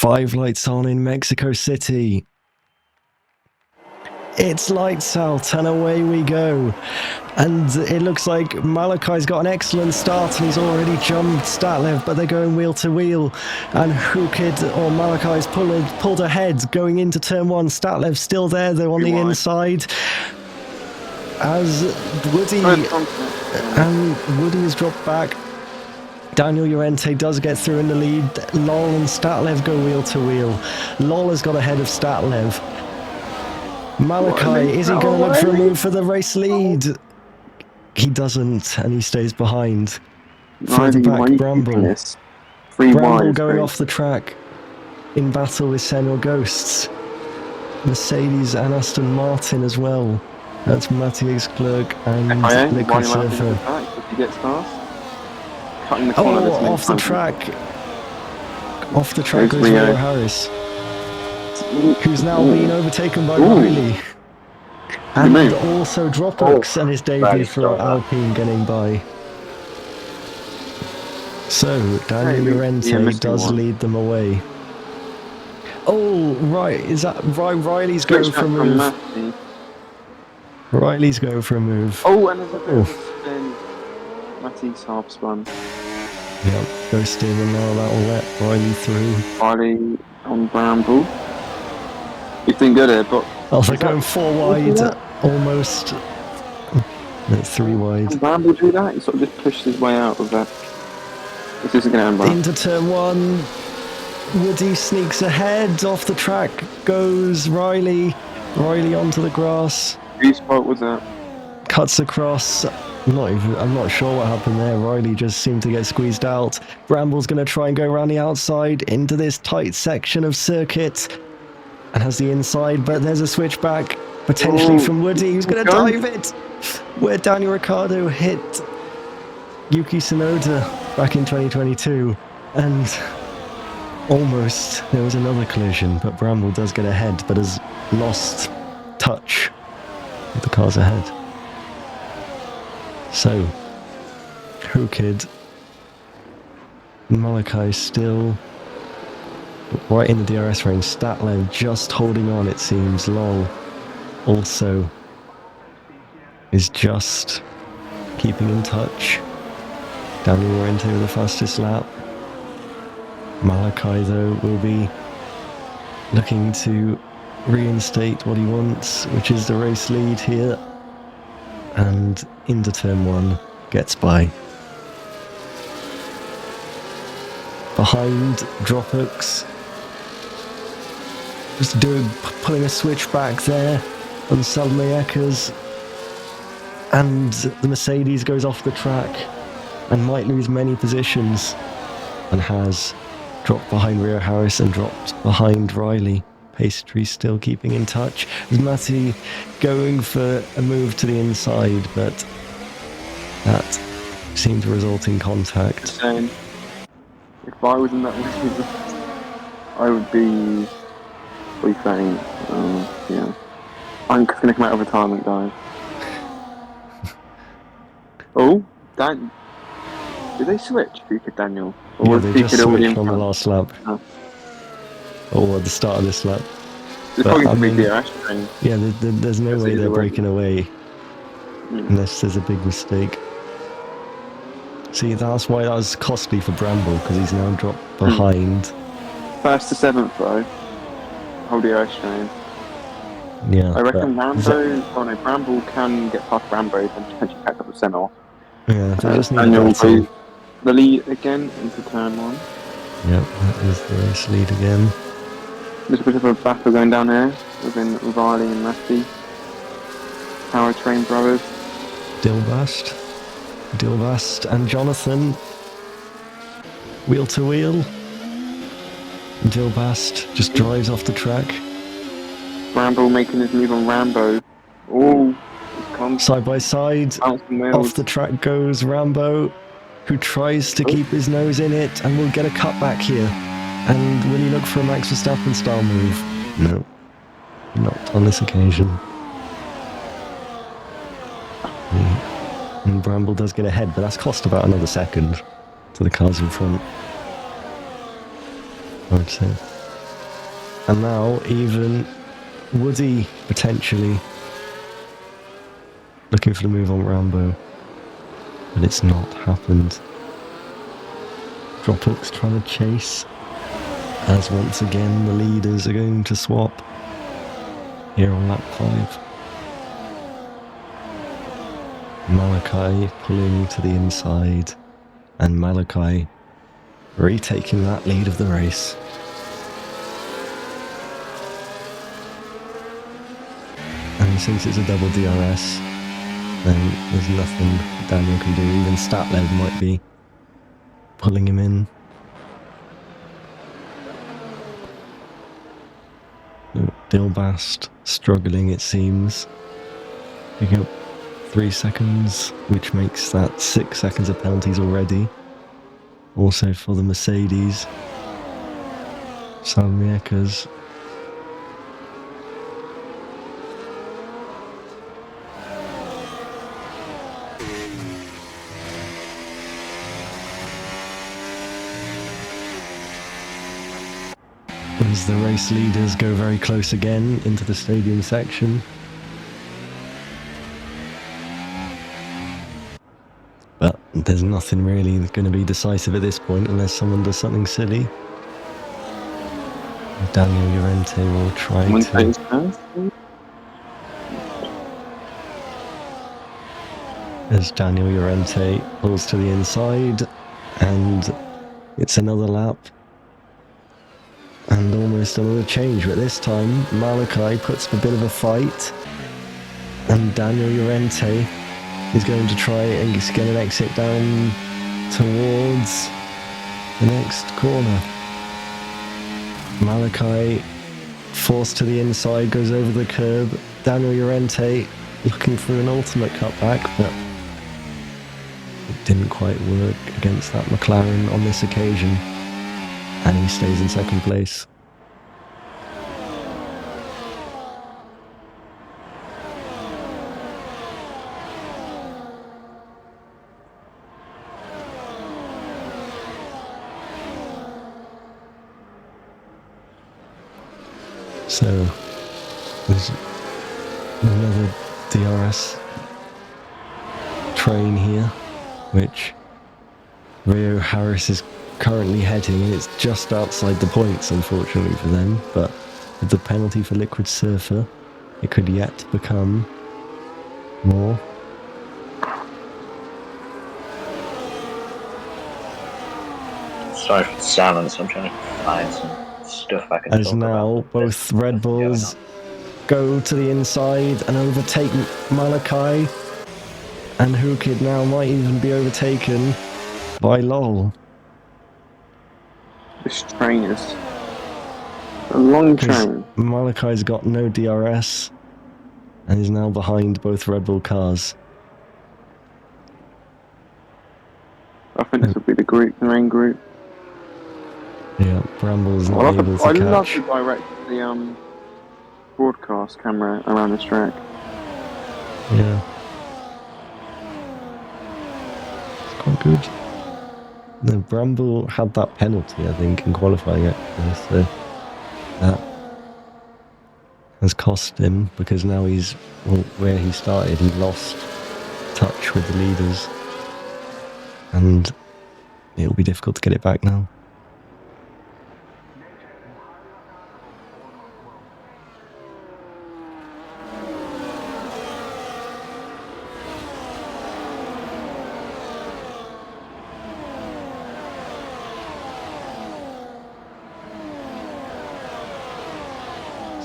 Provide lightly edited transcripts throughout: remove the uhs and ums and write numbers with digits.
5 lights on in Mexico City. It's lights out and away we go. And it looks like Malakai's got an excellent start and he's already jumped Statlev, but they're going wheel to wheel. And Hukid or Malakai's pulled ahead going into turn 1. Statlev's still there, they're on the inside. As Woody has dropped back. Daniel Llorente does get through in the lead. Lol and Statlev go wheel to wheel. Lol has got ahead of Statlev. Malakai, is he going to look for a move for the race lead? He doesn't, and he stays behind. Further back, Bramble. Bramble going off the track in battle with Senor Ghosts. Mercedes and Aston Martin as well. That's Matthias Klerk and Liquid Surfer. Oh, off the track. Off the track goes Rio Harris, who's now being overtaken by Riley. And also Dropbox and his debut for Alpine getting by. So, Daniel Llorente does lead them away. Oh, right, is that Riley's going for a move? Riley's going for a move. Oh, and there's a spin. Matty's half spun. Yep, ghosting, and now that'll let Riley through. Riley on Bramble. He's doing good here, but... Oh, they're going 4 wide, almost. No, 3 wide. Can Bramble do that? He sort of just pushed his way out of that. This isn't going to end well. Into turn 1. Woody sneaks ahead. Off the track goes Riley. Riley onto the grass. Whose spot was that? Cuts across. I'm not sure what happened there. Riley just seemed to get squeezed out. Bramble's going to try and go around the outside into this tight section of circuit. And has the inside, but there's a switchback potentially from Woody, who's going to dive it. Where Daniel Ricciardo hit Yuki Tsunoda back in 2022. And almost there was another collision, but Bramble does get ahead, but has lost touch with the cars ahead. So, Hukid, Malakai still right in the DRS range. Statlev just holding on, it seems. Lol also is just keeping in touch. Daniel Llorente with the fastest lap. Malakai, though, will be looking to reinstate what he wants, which is the race lead here. And into turn 1, gets by. Behind, Dropbox. Just pulling a switch back there on Salmayekas. And the Mercedes goes off the track and might lose many positions. And has dropped behind Rio Harris and dropped behind Riley. Pastry still keeping in touch. Matty going for a move to the inside, but that seemed to result in contact. If I was in that position, I would be saying, yeah, I'm just going to come out of retirement, guys. Oh, Dan, did they switch? Future Daniel? Or yeah, they just switched on the last lap. Oh. Or at the start of this lap. It's probably going to be DRS train. Yeah, there's no way they're breaking away unless there's a big mistake. See, that's why that was costly for Bramble, because he's now dropped behind. 1st to 7th, though. Whole DRS train. Yeah. I reckon Bramble can get past Rambo and potentially catch up with Senor. Yeah, they just need Daniel will the lead again into turn 1. Yep, that is the race lead again. There's a bit of a battle going down here within Riley and Matty. Powertrain brothers. Dilbast and Jonathan. Wheel to wheel. Dilbast just drives off the track. Bramble making his move on Rambo. Oh, side by side. Off the track goes Rambo, who tries to keep his nose in it and will get a cutback here. And will he look for a Max Verstappen style move? No, not on this occasion. And Bramble does get ahead, but that's cost about another second to the cars in front, I would say. And now even Woody potentially looking for the move on Rambo. But it's not happened. Dropbook's trying to chase. As once again the leaders are going to swap here on lap 5. Malakai pulling to the inside, and Malakai retaking that lead of the race. And since it's a double DRS, then there's nothing Daniel can do. Even Statlev might be pulling him in. Dilbast struggling, it seems. Picking up 3 seconds, which makes that 6 seconds of penalties already. Also for the Mercedes. Salmiekers. As the race leaders go very close again into the stadium section. But there's nothing really going to be decisive at this point unless someone does something silly. Daniel Llorente will try to... As Daniel Llorente pulls to the inside, and it's another lap. And almost another change, but this time Malakai puts up a bit of a fight. And Daniel Llorente is going to try and get an exit down towards the next corner. Malakai forced to the inside, goes over the curb. Daniel Llorente looking for an ultimate cutback, but it didn't quite work against that McLaren on this occasion. And he stays in second place. So, there's another DRS train here, which Rio Harris is currently heading, and it's just outside the points, unfortunately for them. But with the penalty for Liquid Surfer, it could yet become more. Sorry for the silence, I'm trying to find some stuff I can As talk now about. both Red Bulls go to the inside and overtake Malakai, and Hukid now might even be overtaken by LOL. This train is a long train. Malakai's got no DRS and is now behind both Red Bull cars. I think this will be the main group. Yeah, Bramble's not able to I catch. love to direct the broadcast camera around this track. Yeah. It's quite good. No, Bramble had that penalty, I think, in qualifying actually, so that has cost him, because now he's, well, where he started, he lost touch with the leaders, and it'll be difficult to get it back now.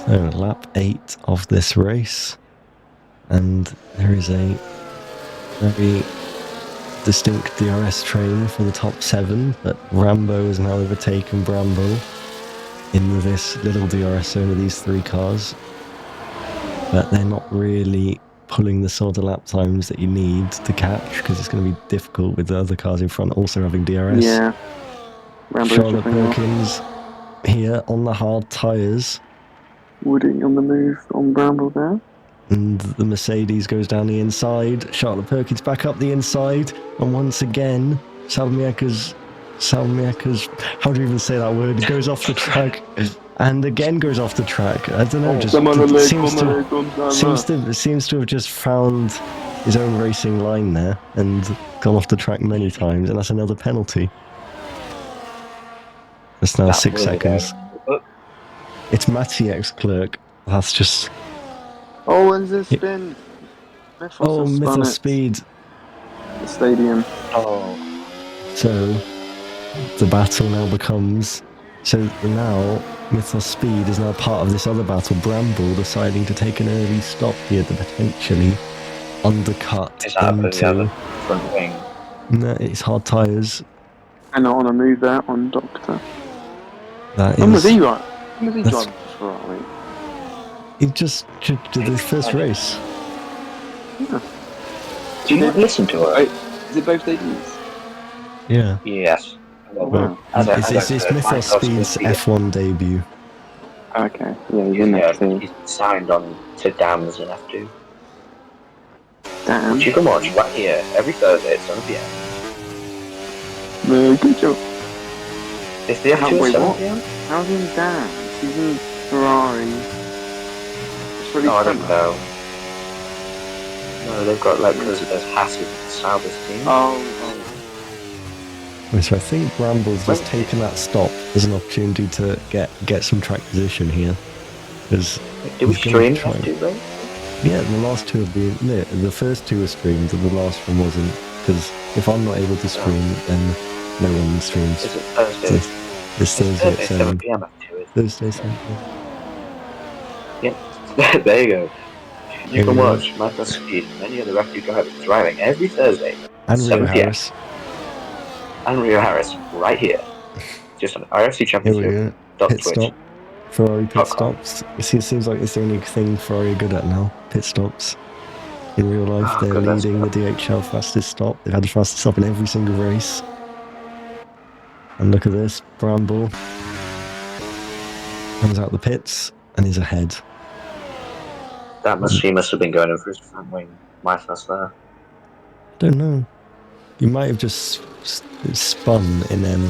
So, lap 8 of this race, and there is a very distinct DRS train for the top 7, but Rambo has now overtaken Bramble in this little DRS zone of these 3 cars, but they're not really pulling the sort of lap times that you need to catch, because it's going to be difficult with the other cars in front also having DRS. Yeah. Rambo's Charlotte jumping off. Perkins here on the hard tyres. Woody on the move on Bramble there. And the Mercedes goes down the inside. Charlotte Perkins back up the inside. And once again, Salmiekers, how do you even say that word? He goes off the track. and again goes off the track. I don't know, just Come on, Alec, seems come on, to Alec, come on. seems to have just found his own racing line there and gone off the track many times, and that's another penalty. That's now That 6 will be seconds. there. Look, It's Matiek's clerk. That's just Oh, and the spin. Mythos oh, has spun Mythos it. speed. The stadium. oh, So the battle now becomes. So now Mythos Speed is now part of this other battle. Bramble deciding to take an early stop here to potentially undercut is that up in the other into. front wing? No, it's hard tires. And on a move there on Doctor. That When was is. he right? When was he That's- driving for Ferrari? He just did the first race. Do you not listen to her? Is it both debuts? Yeah. Yes. Oh, Well, wow. it's Mythos Speed's F1 debut. Okay, yeah, he's in F2. He's signed on to Dams in F2. Damn. Which you can watch right here every Thursday at 7 PM. No, good job. Is the F2 Wait, at 7 what? PM? How's he in Dams? He's in Ferrari. It's really No, I don't fun. know. No, they've got like, because there's Hass's and Sauber's team. Oh. So I think Bramble's just taken that stop as an opportunity to get some track position here. Because Did we stream F2 though? yeah, the last two have been the first two were streamed, and the last one wasn't. Because if I'm not able to stream, then no one streams. Is it Thursday? So this Thursday at 7 PM F2 is Thursday 7. Yeah, there you go. You can watch Michael Speed and many other F2 drivers driving every Thursday And Rio 7 PM. Harris. And Rio Harris right here. Just on RFC Here Championship. we go. Pit stop. Ferrari pit stops. It seems like it's the only thing Ferrari are good at now. Pit stops. In real life, they're leading the DHL fastest stop. They've had the fastest stop in every single race. And look at this. Bramble comes out the pits and is ahead. He must have been going in for his front wing. My first there. Don't know. He might have just spun and then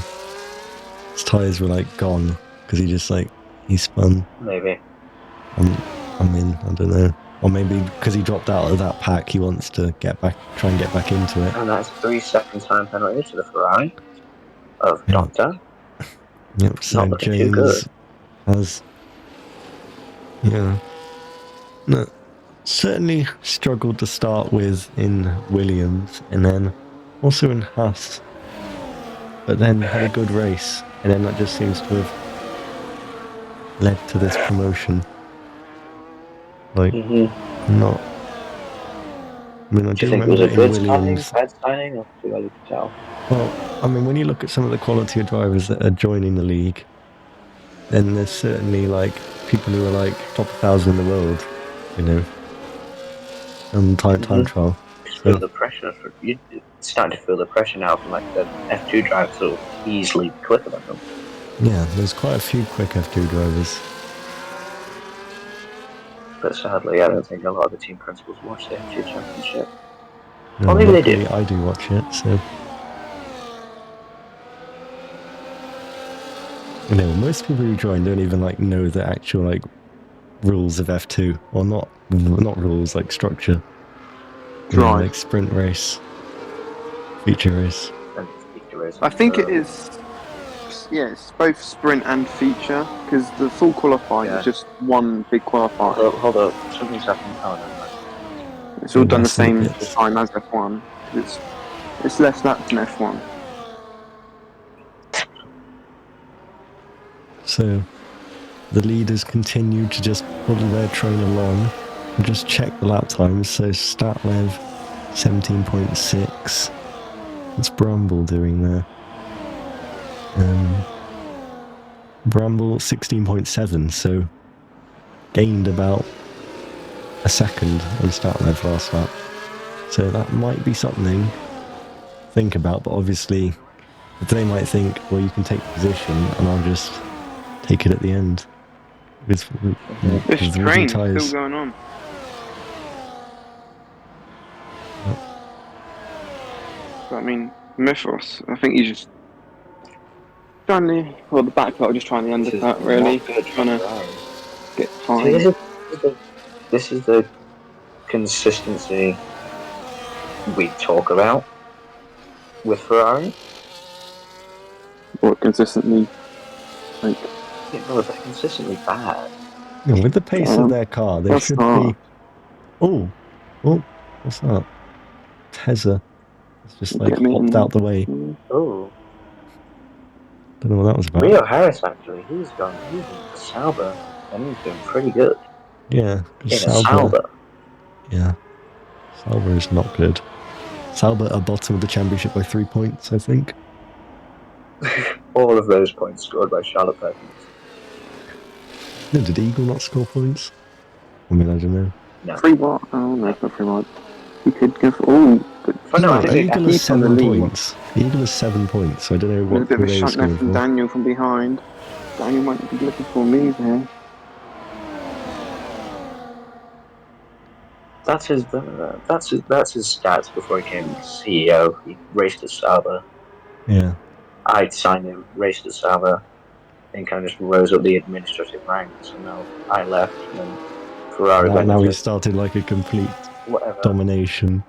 his tyres were like gone because he spun. Maybe. I don't know. Or maybe because he dropped out of that pack, he wants to try and get back into it. And that's 3-second time penalty to the Ferrari of Doctor. Yep, so Not looking too James good. has, no, certainly struggled to start with in Williams and then also in Haas, but then had a good race, and then that just seems to have led to this promotion. Like, not. I mean, I Do do you think it was remember a in good signing, Williams. bad signing, or too early to tell? Well, I mean, when you look at some of the quality of drivers that are joining the league, then there's certainly like people who are like top 1,000 in the world, time trial. Feel the pressure. You're starting to feel the pressure now from like the F2 drivers who will easily be quicker than them. Yeah, there's quite a few quick F2 drivers. But sadly, I don't think a lot of the team principals watch the F2 Championship. No, Or maybe they do. I do watch it, so. Most people who join don't even know the actual rules of F2, or not rules, structure. Drive. Sprint race, feature race. I think it is. Yeah, it's both sprint and feature because the full qualifying is just one big qualifier. Hold up, something's happening. Oh, never mind. It's all done the same time as F1. It's less laps than F1. So, the leaders continue to just pull their train along and just check the lap times. So, Statlev 17.6. What's Bramble doing there? Bramble 16.7, so gained about a second on Statlev last lap. So that might be something to think about, but obviously they might think, well, you can take position and I'll just take it at the end. This train is still going on. But I mean, Mythos, I think he's just the back lot are just trying the This is undercut, really. not good Trying to for Ferrari. get See, time. this is the consistency we talk about with Ferrari. Or consistently, like, No, they're consistently bad. Yeah, with the pace of their car, they that's should not. be. Oh, what's that? Tezza. It's just like Get me hopped in. out the way. Oh, Don't know what that was about. Rio Harris actually, he's in the Sauber, and he's doing pretty good Yeah, because in a Sauber. Sauber. Yeah, Sauber is not good. Sauber are bottom of the championship by 3 points, I think. All of those points scored by Charlotte Perkins. No, did Eagle not score points? I mean, I don't know. No. Free what? Oh, no, it's not free what. You could go for all. But Oh, no, I think they Eagle keep is on the 7 lead. points. Eagle is 7 points, so I don't know There's a what bit of who a they were shot there scoring from for. Daniel from behind. Daniel might be looking for a move here. That's his stats before he became CEO. He raced at Sauber. Yeah. I'd signed him, raced at Sauber, and kind of just rose up the administrative ranks. And now I left, and then Ferrari went Now into he started like a complete whatever. domination.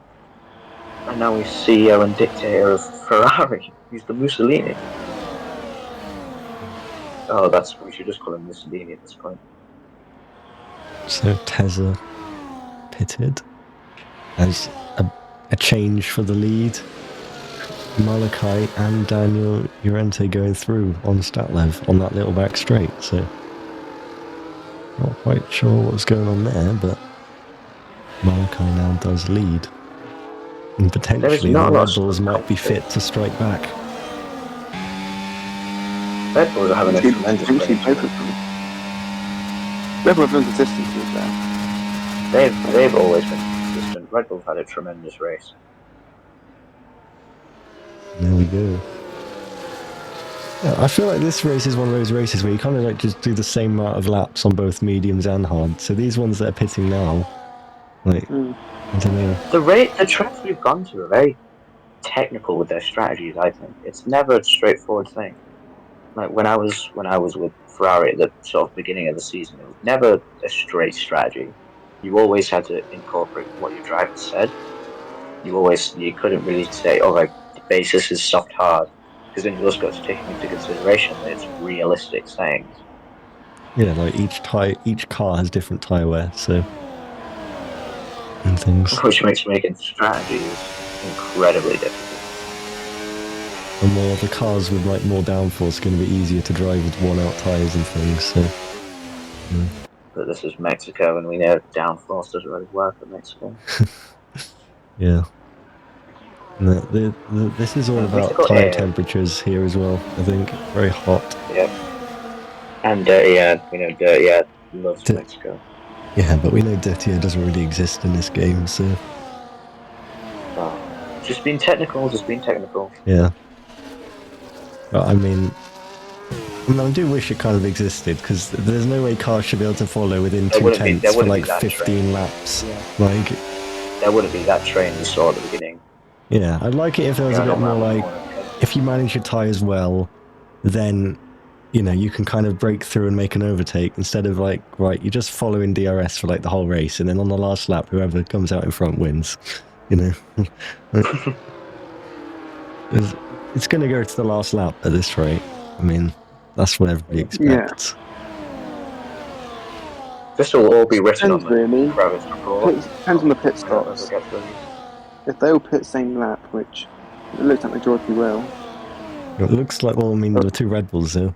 And now he's CEO and dictator of Ferrari. He's the Mussolini. Oh, we should just call him Mussolini at this point. So Tezza pitted as a change for the lead. Malakai and Daniel Llorente going through on Statlev on that little back straight, so not quite sure what's going on there, but Malakai now does lead. And potentially the Red Bulls might be fit to strike back. Red Bulls are having a tremendous both of them. Red Bull have been consistency there. They've always been consistent. Red Bull had a tremendous race. There we go. Yeah, I feel like this race is one of those races where you kind of like just do the same amount of laps on both mediums and hard. So these ones that are pitting now, like, I don't know. The tracks we've gone to are very technical with their strategies. I think it's never a straightforward thing. Like when I was with Ferrari at the sort of beginning of the season, it was never a straight strategy. You always had to incorporate what your driver said. You couldn't really say, "Oh, like the basis is soft hard," because then you also got to take into consideration that it's realistic sayings. Yeah, like each car has different tyre wear, so and things. Which makes making strategies incredibly difficult. And more the cars with like more downforce are going to be easier to drive with worn out tyres and things. So. Yeah. But this is Mexico, and we know downforce doesn't really work in Mexico. Yeah. This is all about tyre temperatures here as well, I think. Very hot. Yeah. And dirty air. We know dirty air loves Mexico. Yeah, but we know dirty air doesn't really exist in this game, so... Oh, just being technical. Yeah. But I mean, I do wish it kind of existed, because there's no way cars should be able to follow within 2 tenths for like 15 laps. Yeah. Like... There wouldn't be that train you saw at the beginning. Yeah, I'd like it if there was a bit more like, if you manage your tyres well, then, you know, you can kind of break through and make an overtake instead of like, right, you just follow in DRS for like the whole race and then on the last lap, whoever comes out in front wins, you know. It's going to go to the last lap at this rate. I mean, that's what everybody expects. Yeah. This will all be written on the really. Kravitz report. Depends on the pit stops. If they all pit same lap, which it looks like majority will. It looks like, well, I mean, the 2 Red Bulls, though.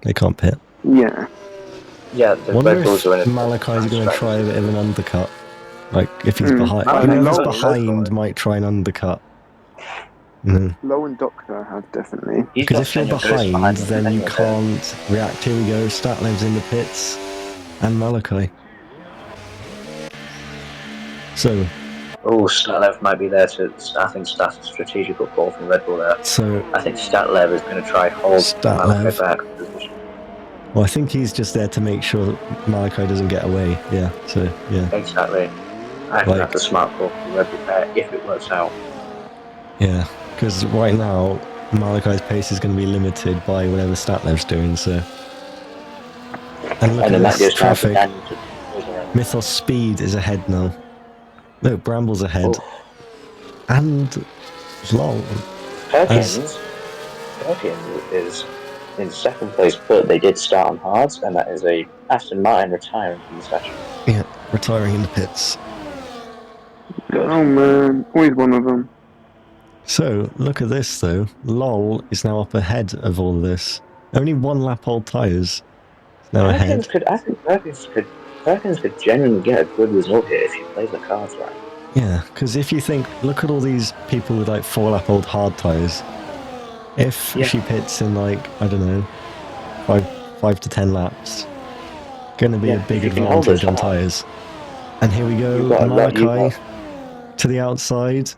They can't pit. Yeah. Yeah, the Red Bulls are in it. Malakai's going to try a bit of an undercut. Like, if he's behind. Whoever's behind might try an undercut. Low and Doctor have definitely. Because if you're behind, then you can't react. Here we go. Statlev's in the pits. And Malakai. So... Oh, Statlev might be there to... I think that's a strategic ball from Red Bull there. So... I think Statlev is going to try hold Malakai back in position. Well, I think he's just there to make sure that Malakai doesn't get away. Yeah, so, yeah. Exactly. I think that's a smart call from Red Bull there, if it works out. Yeah, because right now, Malakai's pace is going to be limited by whatever Statlev's doing, so... And look And at then that this goes down to traffic. Daniel to Mythos Speed is ahead now. No, Bramble's ahead. Oh, And... lol. Perkins is in second place, but they did start on hards, and that is a Aston Martin retiring from the session. Yeah, retiring in the pits. Good. Oh man, always one of them. So, look at this though. LOL is now up ahead of all of this. Only one lap old tyres. Now ahead. I think Perkins could genuinely get a good result here if he plays the cards right. Yeah, because if you think, look at all these people with like 4 lap old hard tyres. If she pits in like, I don't know, 5 to 10 laps, going to be a big advantage on tyres. And here we go, Malakai to the outside,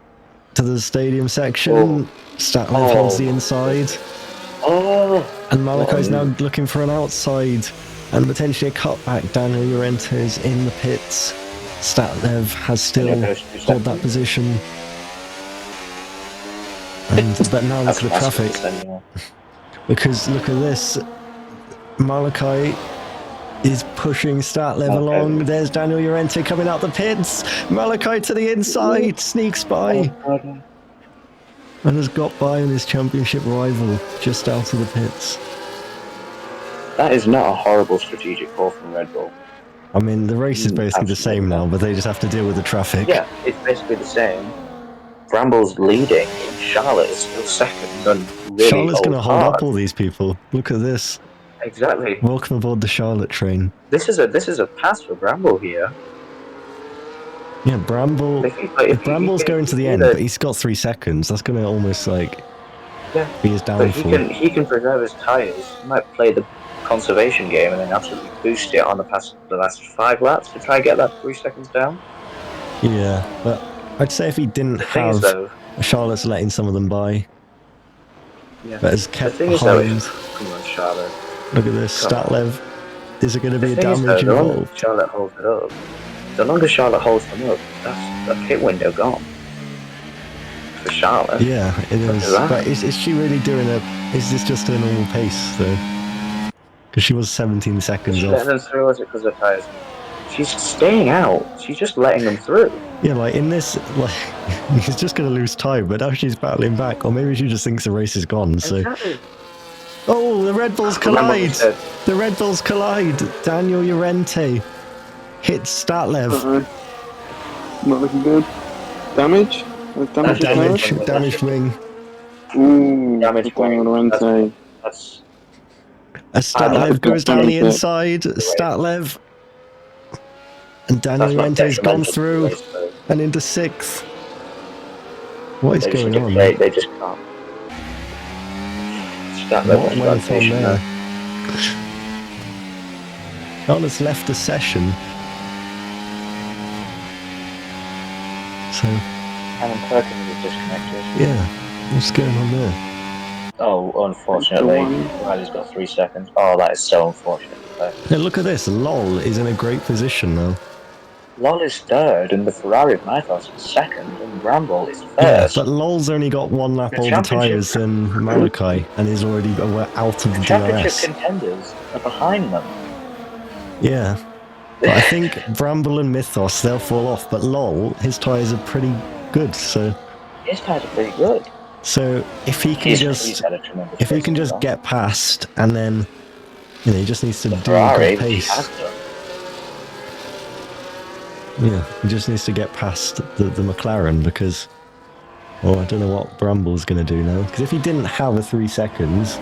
to the stadium section. Statlev holds the inside. And Malakai's now looking for an outside and potentially a cutback. Daniel Llorente is in the pits. Statlev has still held that position. But now look at the traffic. Because look at this. Malakai is pushing Statlev along. There's Daniel Llorente coming out the pits. Malakai to the inside. Sneaks by. And has got by on his championship rival just out of the pits. That is not a horrible strategic call from Red Bull. I mean, the race is basically the same now, but they just have to deal with the traffic. Yeah, it's basically the same. Bramble's leading, and Charlotte is still second. And really Charlotte's going to hold up all these people. Look at this. Exactly. Welcome aboard the Charlotte train. This is a pass for Bramble here. Yeah, Bramble. If Bramble's going to the end, but he's got 3 seconds, that's going to almost like be his downfall. But he can preserve his tyres. He might play the conservation game and then absolutely boost it on the last 5 laps to try and get that 3 seconds down. Yeah, but I'd say if he didn't have Charlotte's letting some of them by, but has kept behind. Come on, Charlotte. Look at this, Statlev. Is it going to be a damage involved? Charlotte holds it up. The longer Charlotte holds them up, that's the pit window gone for Charlotte. Yeah, it is. But is she really doing is this just a normal pace though? Because she was 17 seconds off. She's letting them through, or is it because of tyres? She's staying out. She's just letting them through. Yeah, like in this, like he's just going to lose time, but now she's battling back, or maybe she just thinks the race is gone. So. Exactly. Oh, the Red Bulls collide! The Red Bulls collide! Daniel Llorente hits Statlev. Not looking good. Damage? Damaged wing. Ooh, damage wing. Llorente. Statlev goes down the inside. Statlev. And Daniel Llorente's gone through and into 6th. What is going on? They just can't. What went on there? Charlotte's left the session. So. Alan Perkins is disconnected. Yeah. What's going on there? Oh, unfortunately, Riley's got 3 seconds. Oh, that is so unfortunate. Now look at this. LOL is in a great position now. LOL is 3rd, and the Ferrari of Mythos is 2nd, and Bramble is 1st. Yeah, but LOL's only got 1 lap older tyres than Malakai, and is already out of the championship DRS. Contenders are behind them. Yeah. But I think Bramble and Mythos, they'll fall off, but LOL, his tyres are pretty good, so... His tyres are pretty good. So, if he can just get past, and then, you know, he just needs to do a good pace. Yeah, he just needs to get past the McLaren because, I don't know what Bramble's going to do now. Because if he didn't have a 3 seconds,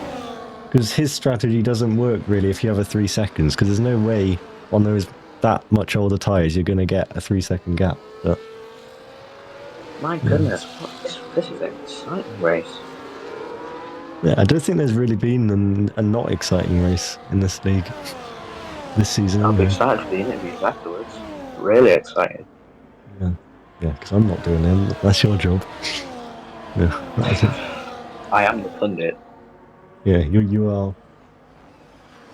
because his strategy doesn't work really if you have a 3 seconds, because there's no way on those that much older tyres you're going to get a 3-second gap. But, my goodness, this is an exciting race. Yeah, I don't think there's really been a not exciting race in this league this season. I'll be excited for the interviews afterwards. Really excited. Yeah, because I'm not doing them. That's your job. Yeah, I am the pundit. Yeah, you are.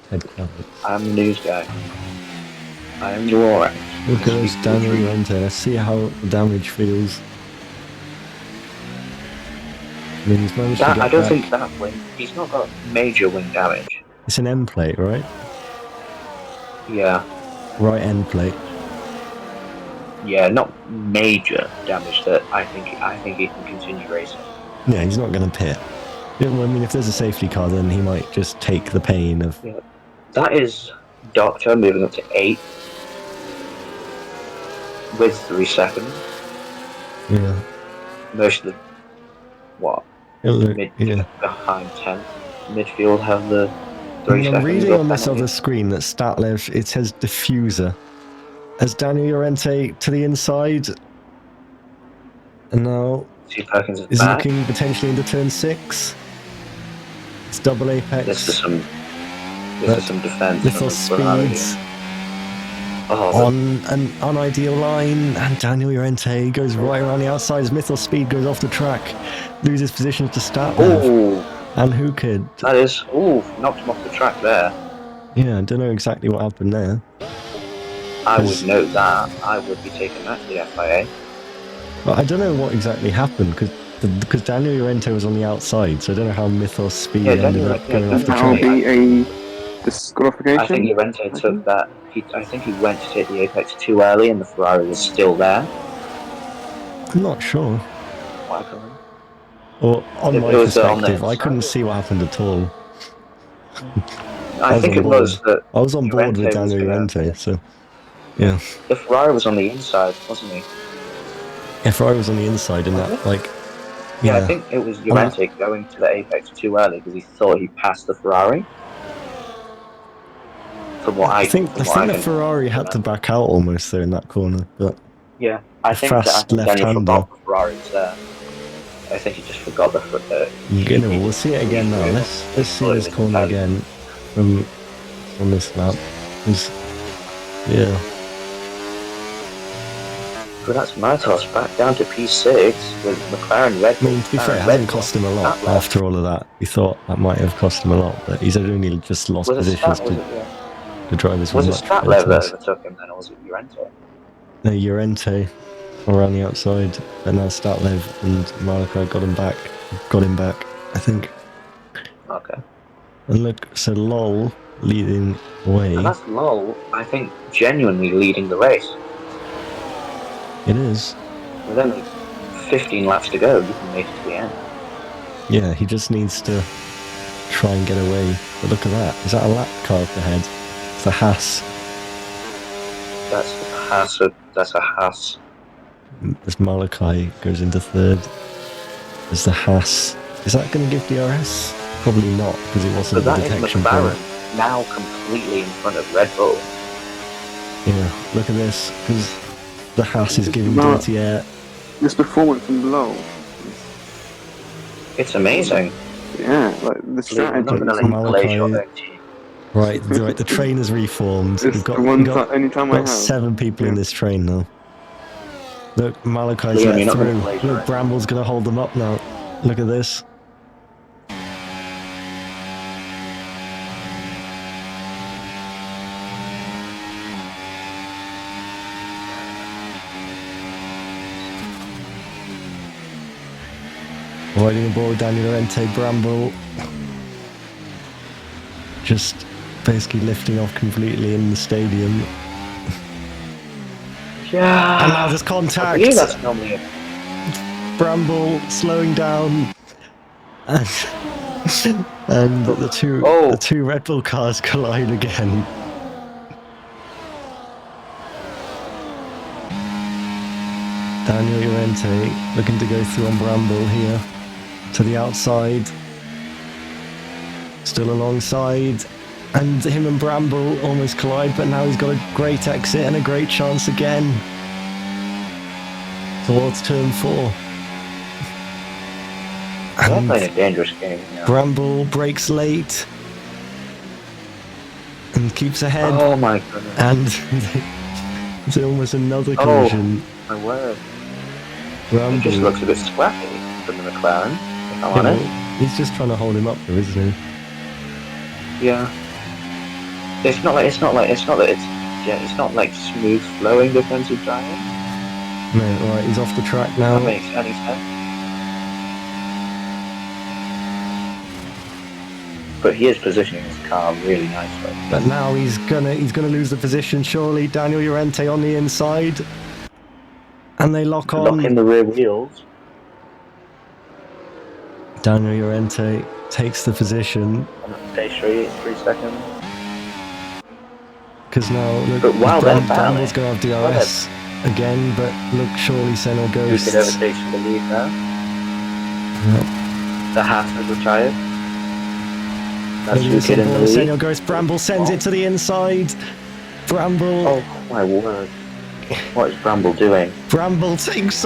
Ted Kravitz. I am the news guy. I am the war. Look at this Daniel Llorente. Let's see how the damage feels. I mean, he's managed to That get I don't back. think that wing. He's not got major wing damage. It's an end plate, right? Yeah, Right end plate. yeah, not major damage. That I think he can continue racing. Yeah, he's not going to pit. Yeah, well, I mean, if there's a safety car, then he might just take the pain of... Yeah, that is Doctor moving up to 8th with 3 seconds. Yeah. Most of the behind 10th midfield have the 3 I'm seconds. reading or on this penalty. other screen that Statlev, it says diffuser. As Daniel Llorente to the inside, and now Two Perkins is is back. looking potentially into turn 6. It's double apex. This is some defense. Little from Ferrari. speeds Oh, on an unideal line, and Daniel Llorente goes right around the outside as Mythos Speed goes off the track, loses positions to Statlev. oh, And who could? that is knocked him off the track there. Yeah, I don't know exactly what happened there. I would note that. I would be taking that to the FIA. Well, I don't know what exactly happened because Daniel Llorente was on the outside, so I don't know how Mythos Speed ended up going off the That will track. be a disqualification. I think Llorente took that. I think he went to take the apex too early, and the Ferrari was still there. I'm not sure. Or on my perspective, I couldn't see what happened at all. I think it was that I was on board with Daniel Llorente, so yeah. The Ferrari was on the inside, wasn't he? Yeah, Ferrari was on the inside, and that Yeah, I think it was Llorente going to the apex too early because he thought he passed the Ferrari. From what I think the Ferrari had to back out almost there in that corner, but yeah, I think Daniel forgot the Ferrari was there. I think he just forgot the. We'll see it again now. Let's see this corner again from this lap. Yeah. But that's Matos back down to P6 with McLaren Red Bull. I mean, to be fair, it hasn't cost him a lot after all of that. We thought that might have cost him a lot, but he's only just lost positions to drivers with much better Was it Statlev that overtook him then, or was it Llorente? No, Llorente around the outside, and now Statlev and Malakai got him back, I think. Okay. And look, so LOL leading away. And that's LOL, I think, genuinely leading the race. It is. With only 15 laps to go, you can make it to the end. Yeah, he just needs to try and get away. But look at that. Is that a lap car up ahead? It's a Haas. That's a Haas. As Malakai goes into third. There's the Haas. Is that going to give DRS? Probably not, because it wasn't a detection point. Now completely in front of Red Bull. Yeah, look at this, because the Haas is giving dirty air. This performance from below. It's amazing. Yeah, like the strategy. Right, the train has reformed. We've got 7 people in this train now. Look, Malakai's let through. Look, Bramble's going to hold them up now. Look at this. Riding aboard Daniel Llorente, Bramble just basically lifting off completely in the stadium. Yeah. And now there's contact. I believe that's normally Bramble slowing down, and the two Red Bull cars collide again. Daniel Llorente looking to go through on Bramble here to the outside. Still alongside, and him and Bramble almost collide, but now he's got a great exit and a great chance again towards turn 4. They're playing a dangerous game now. Bramble breaks late and keeps ahead. Oh my goodness. And it's almost another collision. Oh my word. Bramble It just looks a bit scrappy from the McLaren, if I'm honest. He's just trying to hold him up there, isn't he? Yeah. It's not like smooth flowing defensive driving. No, right, he's off the track now. That makes any sense. But he is positioning his car really nicely. But now he's gonna lose the position surely. Daniel Llorente on the inside. And they lock on. Lock in the rear wheels. Daniel Llorente takes the position. Day 3 seconds. Because now, look, But while they're battling, Brambles going to have DRS again, but look, surely Senna goes. Who could overtake the lead now? Yep. The Haas has retired. That's Maybe who some kid in the ball, Senna lead. goes, Bramble sends it to the inside. Bramble. Oh my word. What is Bramble doing? Bramble takes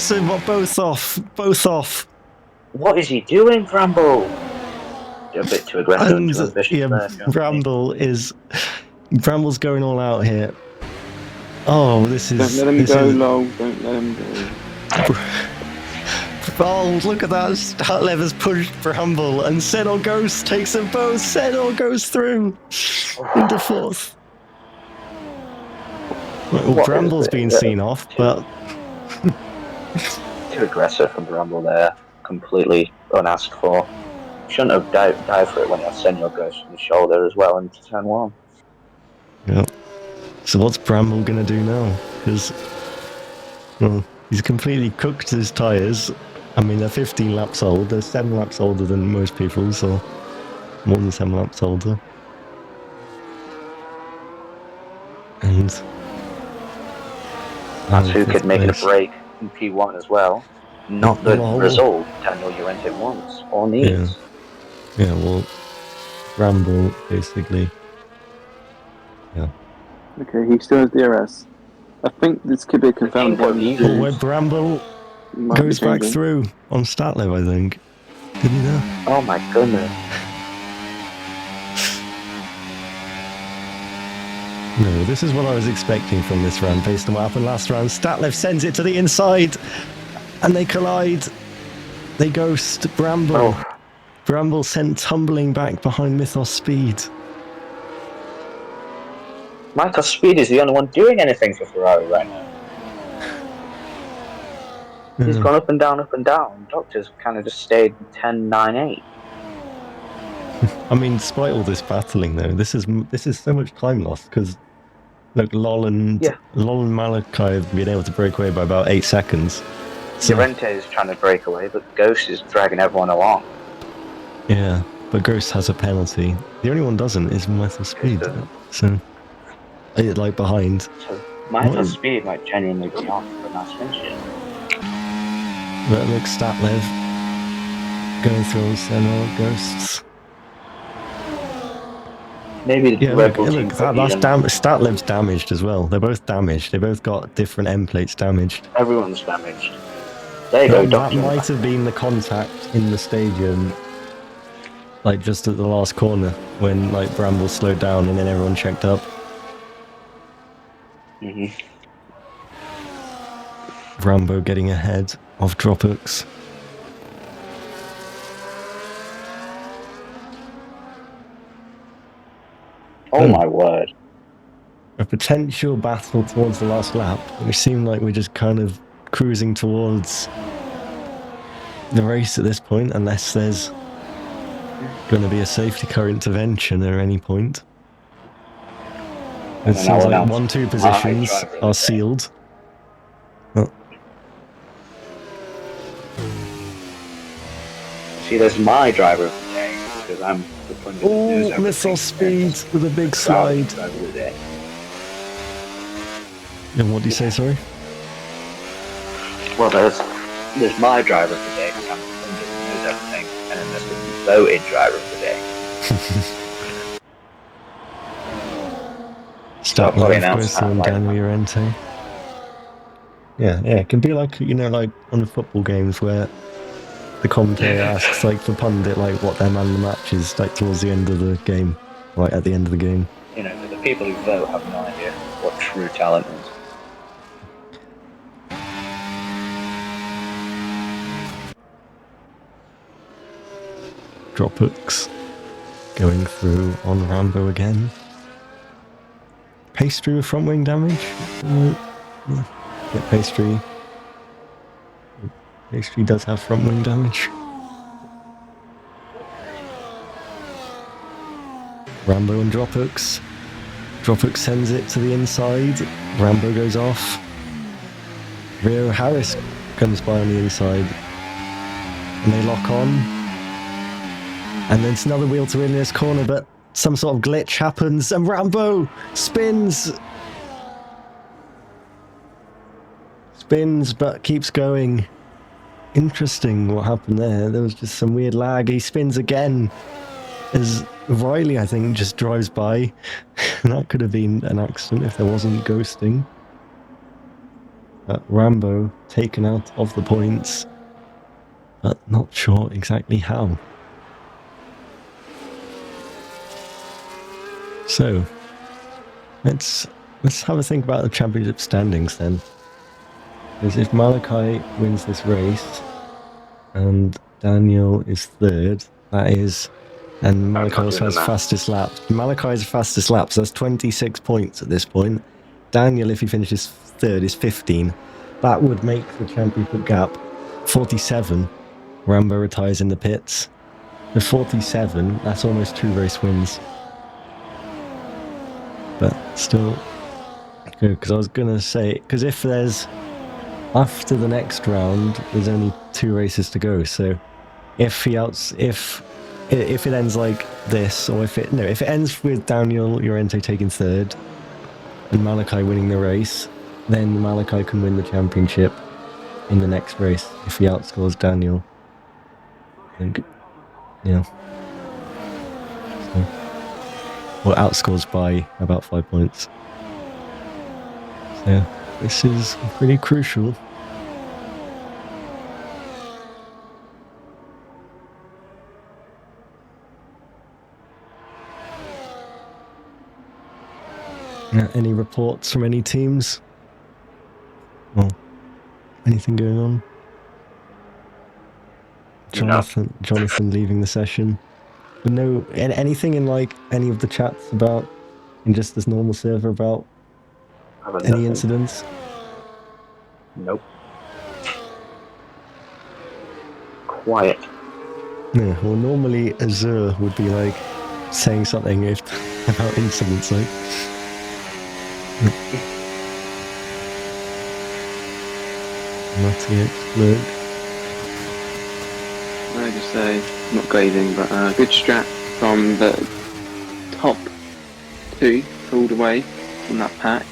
them both off. What is he doing, Bramble? You're a bit too aggressive and too And ambitious yeah, there, Johnny. Brambles going all out here. Oh, this is. Don't let him go, lol. Don't let him go. Oh, look at that. Startlev has pushed Bramble, and Senor Ghost takes them both. Senor goes through into fourth. Well, Bramble's been seen off, but. Too aggressive from Bramble there. Completely unasked for. Shouldn't have dived for it when he had Senor Ghost on his shoulder as well into turn 1. Yep. So what's Bramble going to do now? Because, well, he's completely cooked his tyres. I mean, they're 15 laps old. They're 7 laps older than most people, so more than 7 laps older. And That's who could make it a break in P1 as well. Not the result Daniel Llorente wants or needs. Yeah, well, Bramble, basically. Yeah. Okay, he still has DRS. I think this could be a confounded one. Where Bramble goes back through on Statlev, I think. Did he know? Oh my goodness. No, this is what I was expecting from this round based on what happened last round. Statlev sends it to the inside and they collide. They ghost Bramble. Oh. Bramble sent tumbling back behind Mythos Speed. Michael Speed is the only one doing anything for Ferrari right now. He's gone up and down, up and down. Doctor's kind of just stayed 10-9-8. I mean, despite all this battling, though, this is so much time lost because, look, Lol and Malakai have been able to break away by about 8 seconds. So, Llorente is trying to break away, but Ghost is dragging everyone along. Yeah, but Ghost has a penalty. The only one doesn't is Mythos Speed. So, like behind. So Mythos Speed might genuinely be off for last windshield. But look, Statlev going through Senna Ghosts. Maybe the Red Bull team. Statlev's damaged as well. They're both damaged. They both got different end plates damaged. Everyone's damaged. There you go, That might have been the contact in the stadium, like just at the last corner when like Bramble slowed down and then everyone checked up. Rambo getting ahead of Dropux. Oh my word. A potential battle towards the last lap. We seem like we're just kind of cruising towards the race at this point, unless there's going to be a safety car intervention at any point. It seems like 1-2 positions are sealed. Oh. See, there's my driver of the day, because I'm the one that knows everything. Mythos Speed with a big slide. And what do you say, sorry? Well, there's my driver of the day, because I'm the one that knows everything, and then there's the voted driver of the day. Start with Daniel Llorente. Yeah, it can be like, you know, like on the football games where the commentator asks, like, the pundit, like, what their man of the match is, like, towards the end of the game, right at the end of the game. You know, the people who vote have no idea what true talent is. Dropux going through on Rambo again. Pastry with front wing damage. Get Pastry. Pastry does have front wing damage. Rambo and drop hooks. Drop hook sends it to the inside. Rambo goes off. Rio Harris comes by on the inside. And they lock on. And then it's another wheel to win in this corner, but some sort of glitch happens and Rambo spins. Spins, but keeps going. Interesting what happened there. There was just some weird lag. He spins again as Riley, I think, just drives by. That could have been an accident if there wasn't ghosting. But Rambo taken out of the points, but not sure exactly how. So, let's have a think about the championship standings then. Because if Malakai wins this race and Daniel is third, that is, and Malakai also has fastest lap. Malakai's fastest lap, so that's 26 points at this point. Daniel, if he finishes third, is 15. That would make the championship gap 47. Rambo retires in the pits. The 47, that's almost 2 race wins. But still, because I was going to say, because if there's, after the next round, there's only 2 races to go, so if it ends like this, or if it ends with Daniel Llorente taking third, and Malakai winning the race, then Malakai can win the championship in the next race if he outscores Daniel. And, yeah. So, well, outscores by about 5 points. So, yeah, this is pretty crucial. Any reports from any teams? Well, anything going on? Jonathan leaving the session. But no, anything in like any of the chats about, in just this normal server about any incidents? Nope. Quiet. Yeah, well normally Azure would be like saying something about incidents like. Look. I just say, not glazing, but good strat from the top 2 pulled away from that pack.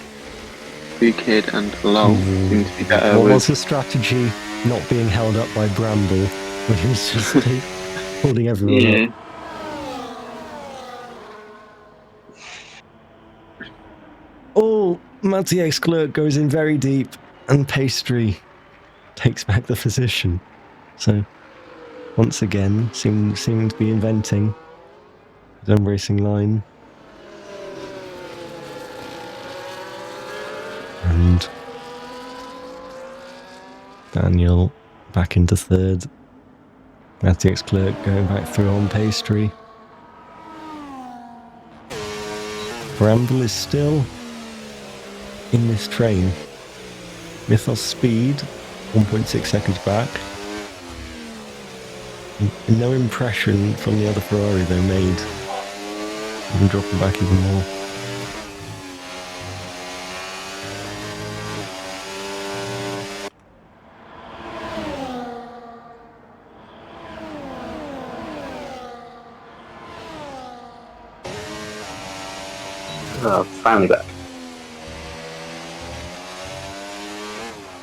Kid and Lol seem to be better. What was the strategy not being held up by Bramble when he was just holding everyone up? Oh, Mathias Clerc goes in very deep and Pastry takes back the position. So, once again, seem to be inventing his own racing line. And Daniel back into third. Mathias Clerc going back through on Pastry. Bramble is still in this train. Mythos speed, 1.6 seconds back. No impression from the other Ferrari though made. Even dropping back even more. Finally back.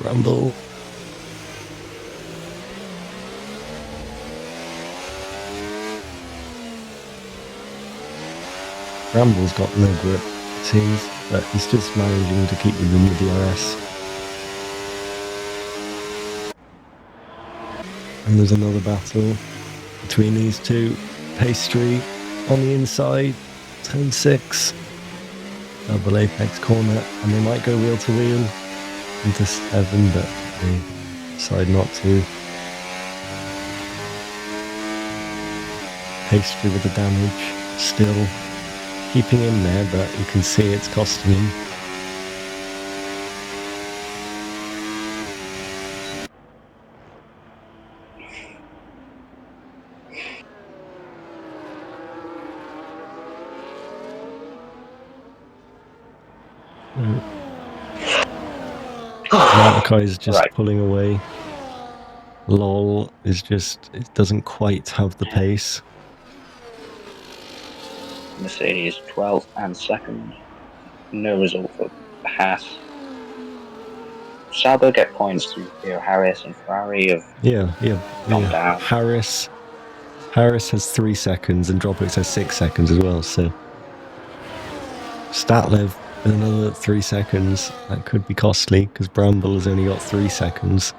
Rumble. Ramble's got no grip, it seems, but he's just managing to keep within the DRS. And there's another battle between these two. Pastry on the inside, turn 6. Double apex corner, and they might go wheel to wheel into 7, but they decide not to. Pastry with the damage, still keeping in there, but you can see it's costing him. Malakai is just Right. pulling away. Lol is just, it doesn't quite have the pace. Mercedes 12th and second. No result for Haas. Sauber get points through Theo Harris, and Ferrari have Yeah. gone down. Harris has 3 seconds and Dropic has 6 seconds as well, so Statlev with another 3 seconds, that could be costly because Bramble has only got 3 seconds.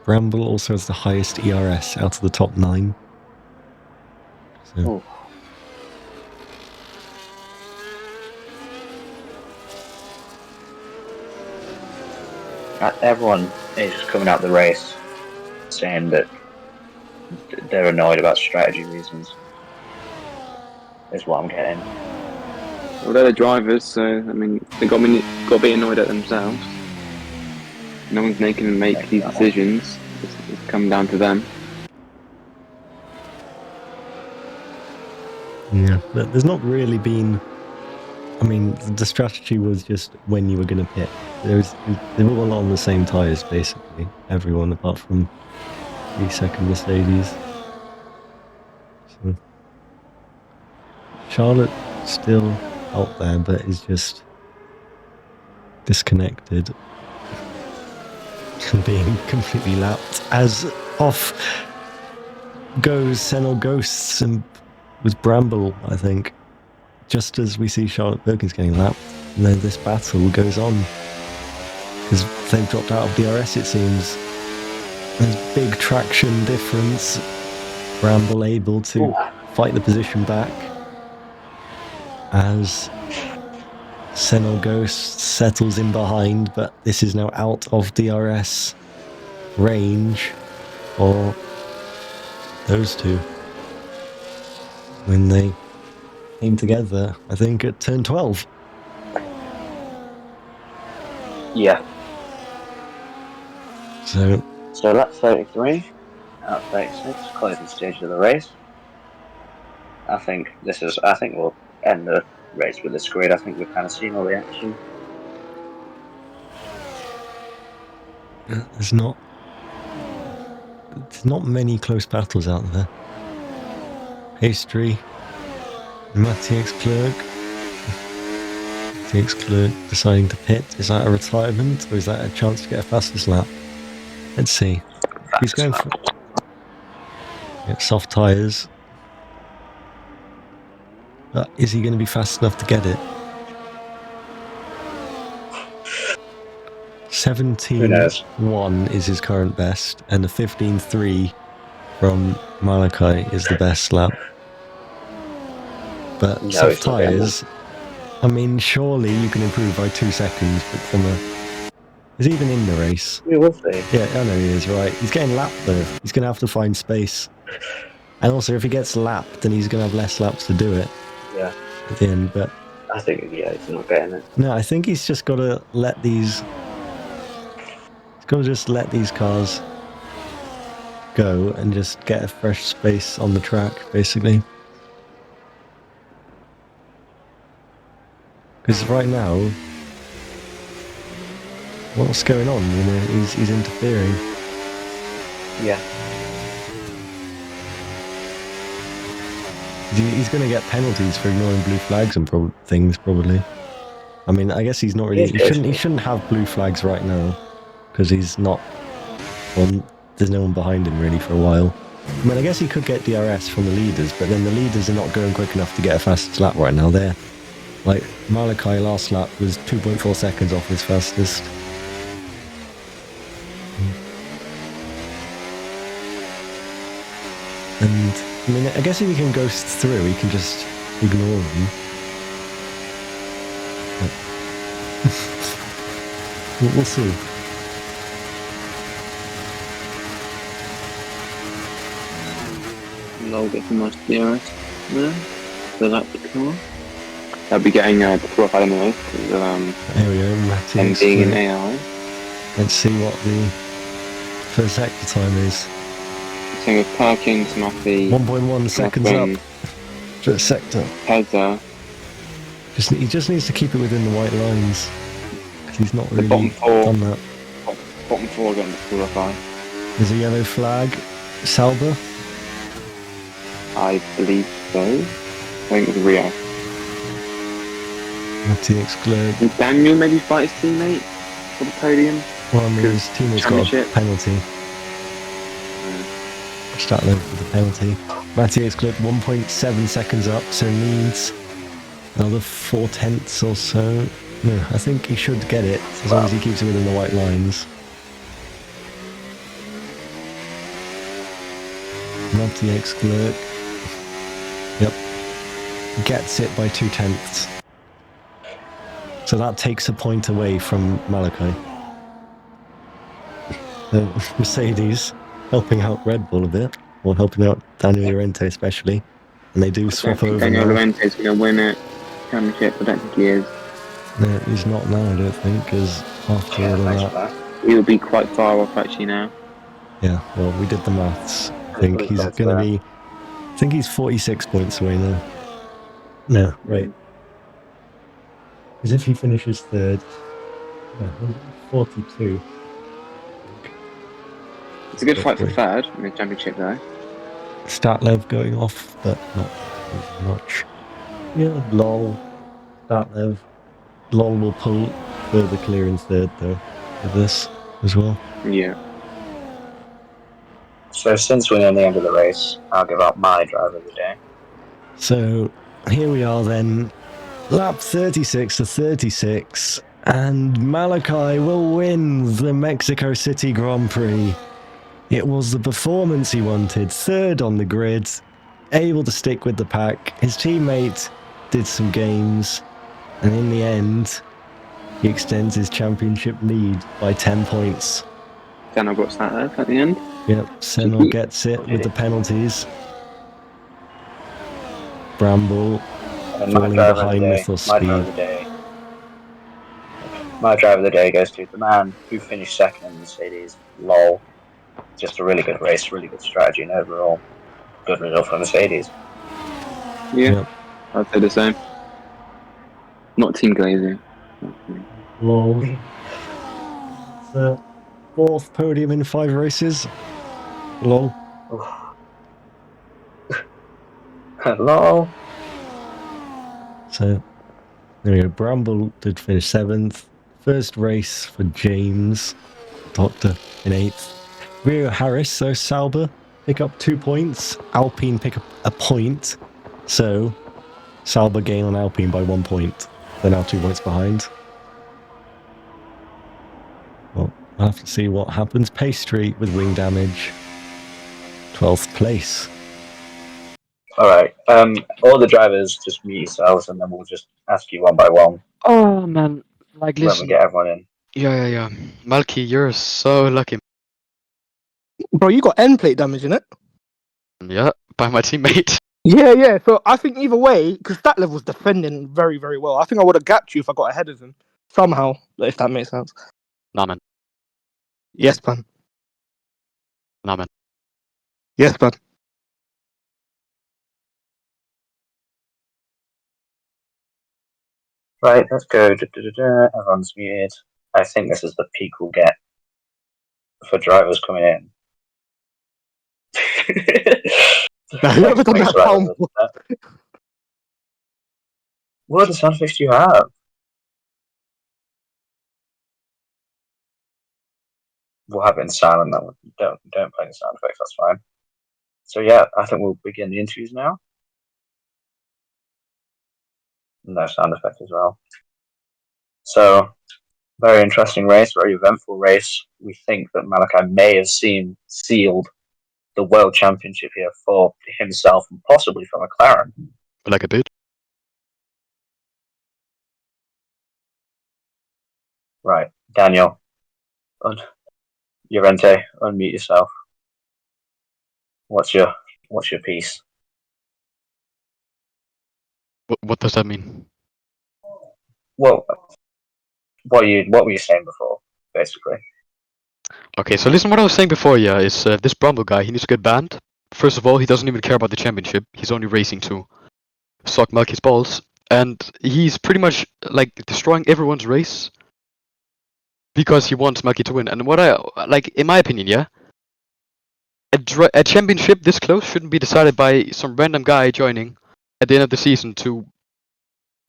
Bramble also has the highest ERS out of the top 9. So. Ooh. Everyone is coming out the race saying that they're annoyed about strategy reasons. Is what I'm getting. Well, they're the drivers, so I mean, they got to be annoyed at themselves. No one's making them make these decisions. It's come down to them. Yeah, there's not really been. I mean, the strategy was just when you were going to pit. They were all on the same tyres, basically. Everyone apart from 3-second Mercedes. So, Charlotte still out there, but is just disconnected and being completely lapped. As off goes Senna Ghosts and with Bramble, I think. Just as we see Charlotte Perkins getting lapped, and then this battle goes on. Because they've dropped out of DRS, it seems. There's big traction difference. Bramble able to fight the position back. As Senna Ghost settles in behind, but this is now out of DRS range for those two. When they came together, I think, at turn 12. Yeah. So lap 33 out of 36, closing stage of the race. I think we'll end the race with this grid. I think we've kind of seen all the action. there's not many close battles out there. Pastry, Matthias Clerc. Matthias Clerc deciding to pit. Is that a retirement or is that a chance to get a fastest lap? Let's see. He's going for soft tyres. But is he going to be fast enough to get it? 17.1 is his current best, and the 15.3 from Malakai is the best lap. But No, soft it's not getting tyres, I mean, surely you can improve by 2 seconds, but from a... Is he even in the race? We will see. Yeah, I know he is, right. He's getting lapped, though. He's going to have to find space. And also, if he gets lapped, then he's going to have less laps to do it. Yeah. At the end, but... I think, yeah, he's not getting it. No, I think he's just got to let these... He's got to just let these cars go and just get a fresh space on the track, basically. Because right now, what's going on? You know, he's interfering. Yeah. He's going to get penalties for ignoring blue flags and things, probably. I mean, I guess he's not really. He shouldn't have blue flags right now because he's not. Well, there's no one behind him really for a while. I mean, I guess he could get DRS from the leaders, but then the leaders are not going quick enough to get a fastest lap right now. They're like Malakai last lap was 2.4 seconds off his fastest. And I mean, I guess if he can ghost through, he can just ignore them. We'll see. They'll get the most DRS there. The lap car. They'll be getting qualified anyway. There we go, And being in AI. Let's see what the first sector time is. So with Perkins, Matthew, 1.1 seconds up. First sector. Pezza, He just needs to keep it within the white lines. 'Cause he's not The really bottom four. done that. Bottom 4 are going to qualify. There's a yellow flag. Sauber. I believe so. I think it was Rio. Matti exclude. Will Daniel maybe fight his teammate for the podium? Well, I mean, his teammate's got a Championship. penalty. Start there with the penalty. Matti exclude 1.7 seconds up, so needs another 4/10 or so. No, I think he should get it as long as he keeps it within the white lines. Matti exclude. Yep. Gets it by 2/10. So that takes a point away from Malakai. Mercedes helping out Red Bull a bit, or helping out Daniel Llorente especially, and they do I swap think over Daniel now. Llorente's going to win it. Championship, I don't think he is. No, he's not now, I don't think, because after all of thanks that... for that. He'll be quite far off actually now. Yeah, well, we did the maths. I think he's going to be... I think he's 46 points away now. No, right. Because if he finishes third... Yeah, 42. It's a good fight for third in the championship though. Statlev going off, but not much. Yeah, lol. Statlev. Lol will pull further clear in third though, with this as well. Yeah. So since we're near the end of the race, I'll give out my driver of the day. So here we are then, lap 36 to 36, and Malakai will win the Mexico City Grand Prix. It was the performance he wanted, third on the grid, able to stick with the pack. His teammate did some games, and in the end, he extends his championship lead by 10 points. Daniel got that there at the end. Yep, Senna gets it with the penalties. Bramble And falling behind Mythos Speed. My driver of the day goes to the man who finished second in the Mercedes. Lol. Just a really good race, really good strategy, and overall good result for Mercedes. Yeah, Yep. I'd say the same. Not Team Glazing. Lol. The fourth podium in 5 races. Lol. Lol. So, there we go. Bramble did finish 7th. First race for James. Doctor in 8th. Rio Harris, so Sauber pick up 2 points. Alpine pick up a point. So, Sauber gain on Alpine by 1 point. They're now 2 points behind. Well, I'll have to see what happens. Pastry with wing damage. 12th place. Alright, all the drivers just mute yourselves and then we'll just ask you one by one Oh man, like when we listen. get everyone in. Yeah. Malky, you're so lucky. Bro, you got end plate damage in it. Yeah, by my teammate. Yeah. So I think either way, because that level's defending very, very well. I think I would have gapped you if I got ahead of him somehow. If that makes sense. Nah, man. Yes, man. Nah, man. Yes, man. Right, let's go. Everyone's muted. I think this is the peak we'll get for drivers coming in. Now, whoever done that pound. What sound effects do you have? We'll have it in silent. That one. Don't play the sound effects. That's fine. So yeah, I think we'll begin the interviews now. No sound effect as well. So, very interesting race, very eventful race. We think that Malakai may have sealed the World Championship here for himself and possibly for McLaren. Like a dude. Right, Daniel. Llorente, unmute yourself. What's your piece? What does that mean? Well, what were you saying before, basically? Okay, so listen, what I was saying before, is this Bramble guy, he needs to get banned. First of all, he doesn't even care about the championship. He's only racing to suck Malky's balls. and he's pretty much like destroying everyone's race because he wants Maki to win. And what I like, in my opinion, yeah, a championship this close shouldn't be decided by some random guy joining at the end of the season to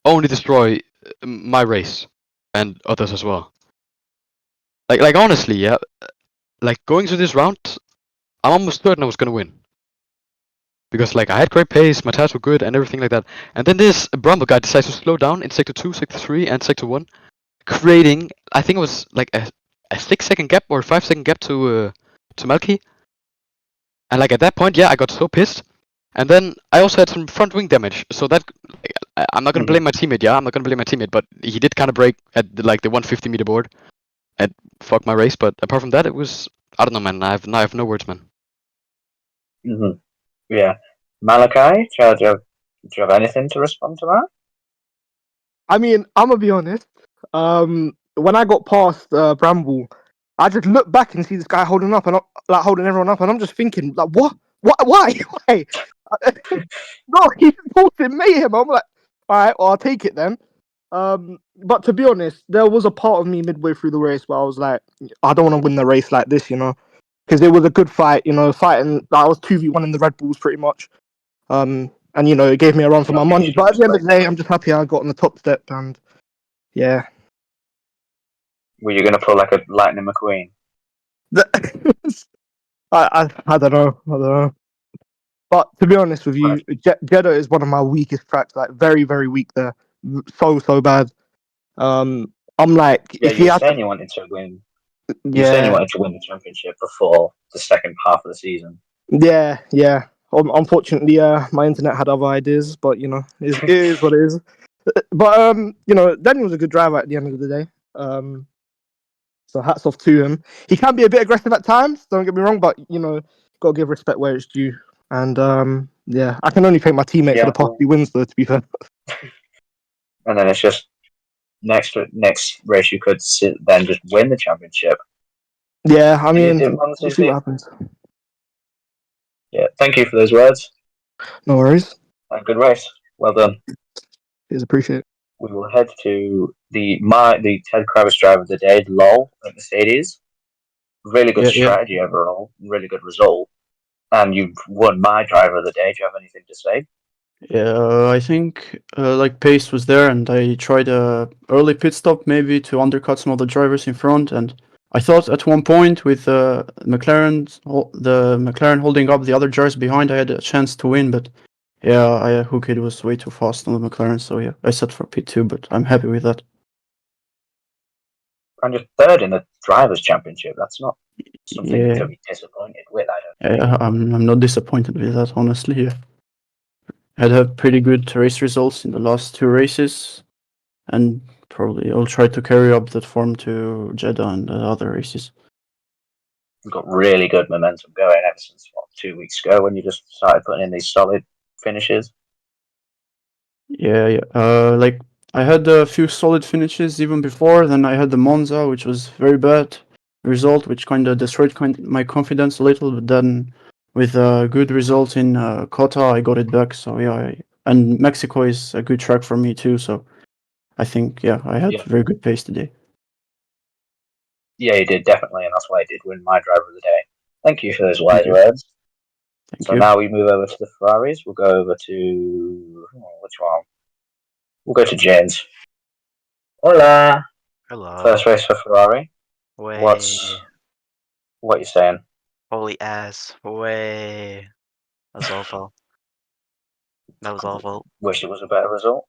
only destroy my race and others as well. Like honestly, yeah, like going to this round, I'm almost certain I was gonna win. Because like I had great pace, my tires were good and everything like that. And then this Brumble guy decides to slow down in sector 2, sector 3 and sector 1, creating I think it was like a 6-second gap or a 5-second gap to Malky. And like at that point, yeah, I got so pissed. And then I also had some front wing damage, so that I'm not gonna blame my teammate. Yeah, I'm not gonna blame my teammate, but he did kind of break at the 150 meter board and fuck my race. But apart from that, it was I don't know, man. I have no words, man. Yeah. Malakai, do you have anything to respond to that? I mean, I'm gonna be honest. When I got past Bramble, I just look back and see this guy holding up and like holding everyone up, and I'm just thinking, like, what? Why? Why? No, he's causing mayhem. I'm like, all right, well, I'll take it then. But to be honest, there was a part of me midway through the race where I was like, I don't want to win the race like this, because it was a good fight, fighting. I was 2v1 in the Red Bulls pretty much. And it gave me a run for my money. But at the end of the day, I'm just happy I got on the top step, and yeah. Were you going to pull like a Lightning McQueen? I don't know. But to be honest with you, Jeddah is one of my weakest tracks. Like very, very weak there. So bad. I'm like, Yeah, if you he were had, saying you wanted to win. You were saying you yeah, wanted to win the championship before the second half of the season. yeah. Unfortunately, my internet had other ideas, but it is what it is. But Daniel was a good driver at the end of the day. So hats off to him. He can be a bit aggressive at times, don't get me wrong, but gotta give respect where it's due. And yeah, I can only thank my teammate for the past few wins, though. To be fair. And then it's just next race you could then just win the championship. Yeah, I mean, we'll see what happens. Yeah, thank you for those words. No worries. Good race. Well done. It's appreciated. We will head to the Ted Kravitz driver of the day, LOL at Mercedes. Really good strategy overall. Really good result. And you've won my driver of the day. Do you have anything to say? Yeah, I think like pace was there, and I tried a early pit stop maybe to undercut some of the drivers in front, and I thought at one point with the McLaren holding up the other drivers behind, I had a chance to win, but yeah, Hookid was way too fast on the McLaren, so yeah, I set for P2, but I'm happy with that. And you're third in the drivers' championship. That's not something to be disappointed with. I'm not disappointed with that, honestly. Yeah. Had pretty good race results in the last 2 races, and probably I'll try to carry up that form to Jeddah and the other races. You've got really good momentum going ever since 2 weeks ago when you just started putting in these solid finishes. Yeah. Like I had a few solid finishes even before. Then I had the Monza, which was very bad result, which kind of destroyed my confidence a little. But then with a good result in Kota, I got it back. So yeah, and Mexico is a good track for me too. So I think I had very good pace today. Yeah, you did definitely, and that's why I did win my driver of the day. Thank you for those wise words. Thank so you. Now we move over to the Ferraris. We'll go over to which one? We'll go to James. Hola. Hello. First race for Ferrari. Way. What you saying? Holy ass. Way. That's awful. That was awful. Wish it was a better result.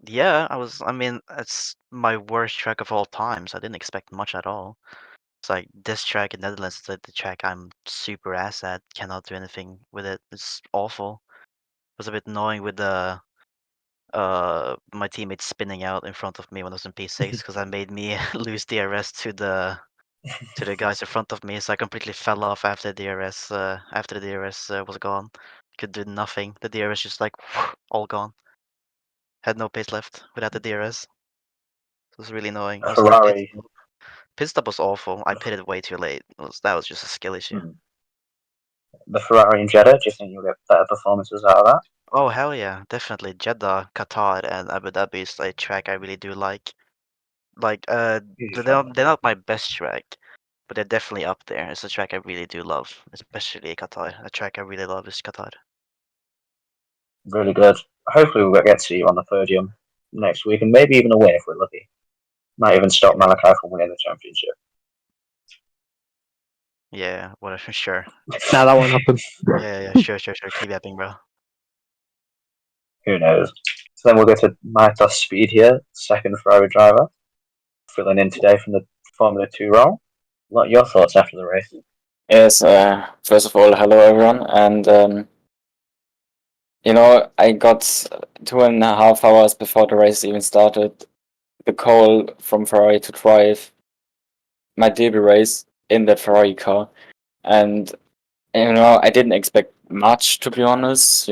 Yeah, I mean, it's my worst track of all time, so I didn't expect much at all. It's like this track in Netherlands, the track I'm super ass at, cannot do anything with it. It's awful. It was a bit annoying with the my teammate spinning out in front of me when I was in P6 because I made me lose DRS to the guys in front of me, so I completely fell off after the DRS was gone. Could do nothing. The DRS just like all gone. Had no pace left without the DRS. It was really annoying. Also, Ferrari. Pit stop was awful. I pitted way too late. That was just a skill issue. The Ferrari in Jeddah, do you think you'll get better performances out of that? Oh hell yeah, definitely Jeddah, Qatar, and Abu Dhabi is a track I really do like. Like they're not my best track, but they're definitely up there. It's a track I really do love, especially Qatar. A track I really love is Qatar. Really good. Hopefully we'll get to see you on the podium next week, and maybe even a win if we're lucky. Might even stop Malakai from winning the championship. Yeah, whatever. Sure. Nah, that won't happen. Yeah. Sure. Keep yapping, bro. Who knows? So then we'll go to Maitos Speed here, second Ferrari driver, filling in today from the Formula 2 role. What are your thoughts after the race? Yes, first of all, hello everyone. And, I got 2.5 hours before the race even started the call from Ferrari to drive my debut race in that Ferrari car. And, I didn't expect much, to be honest,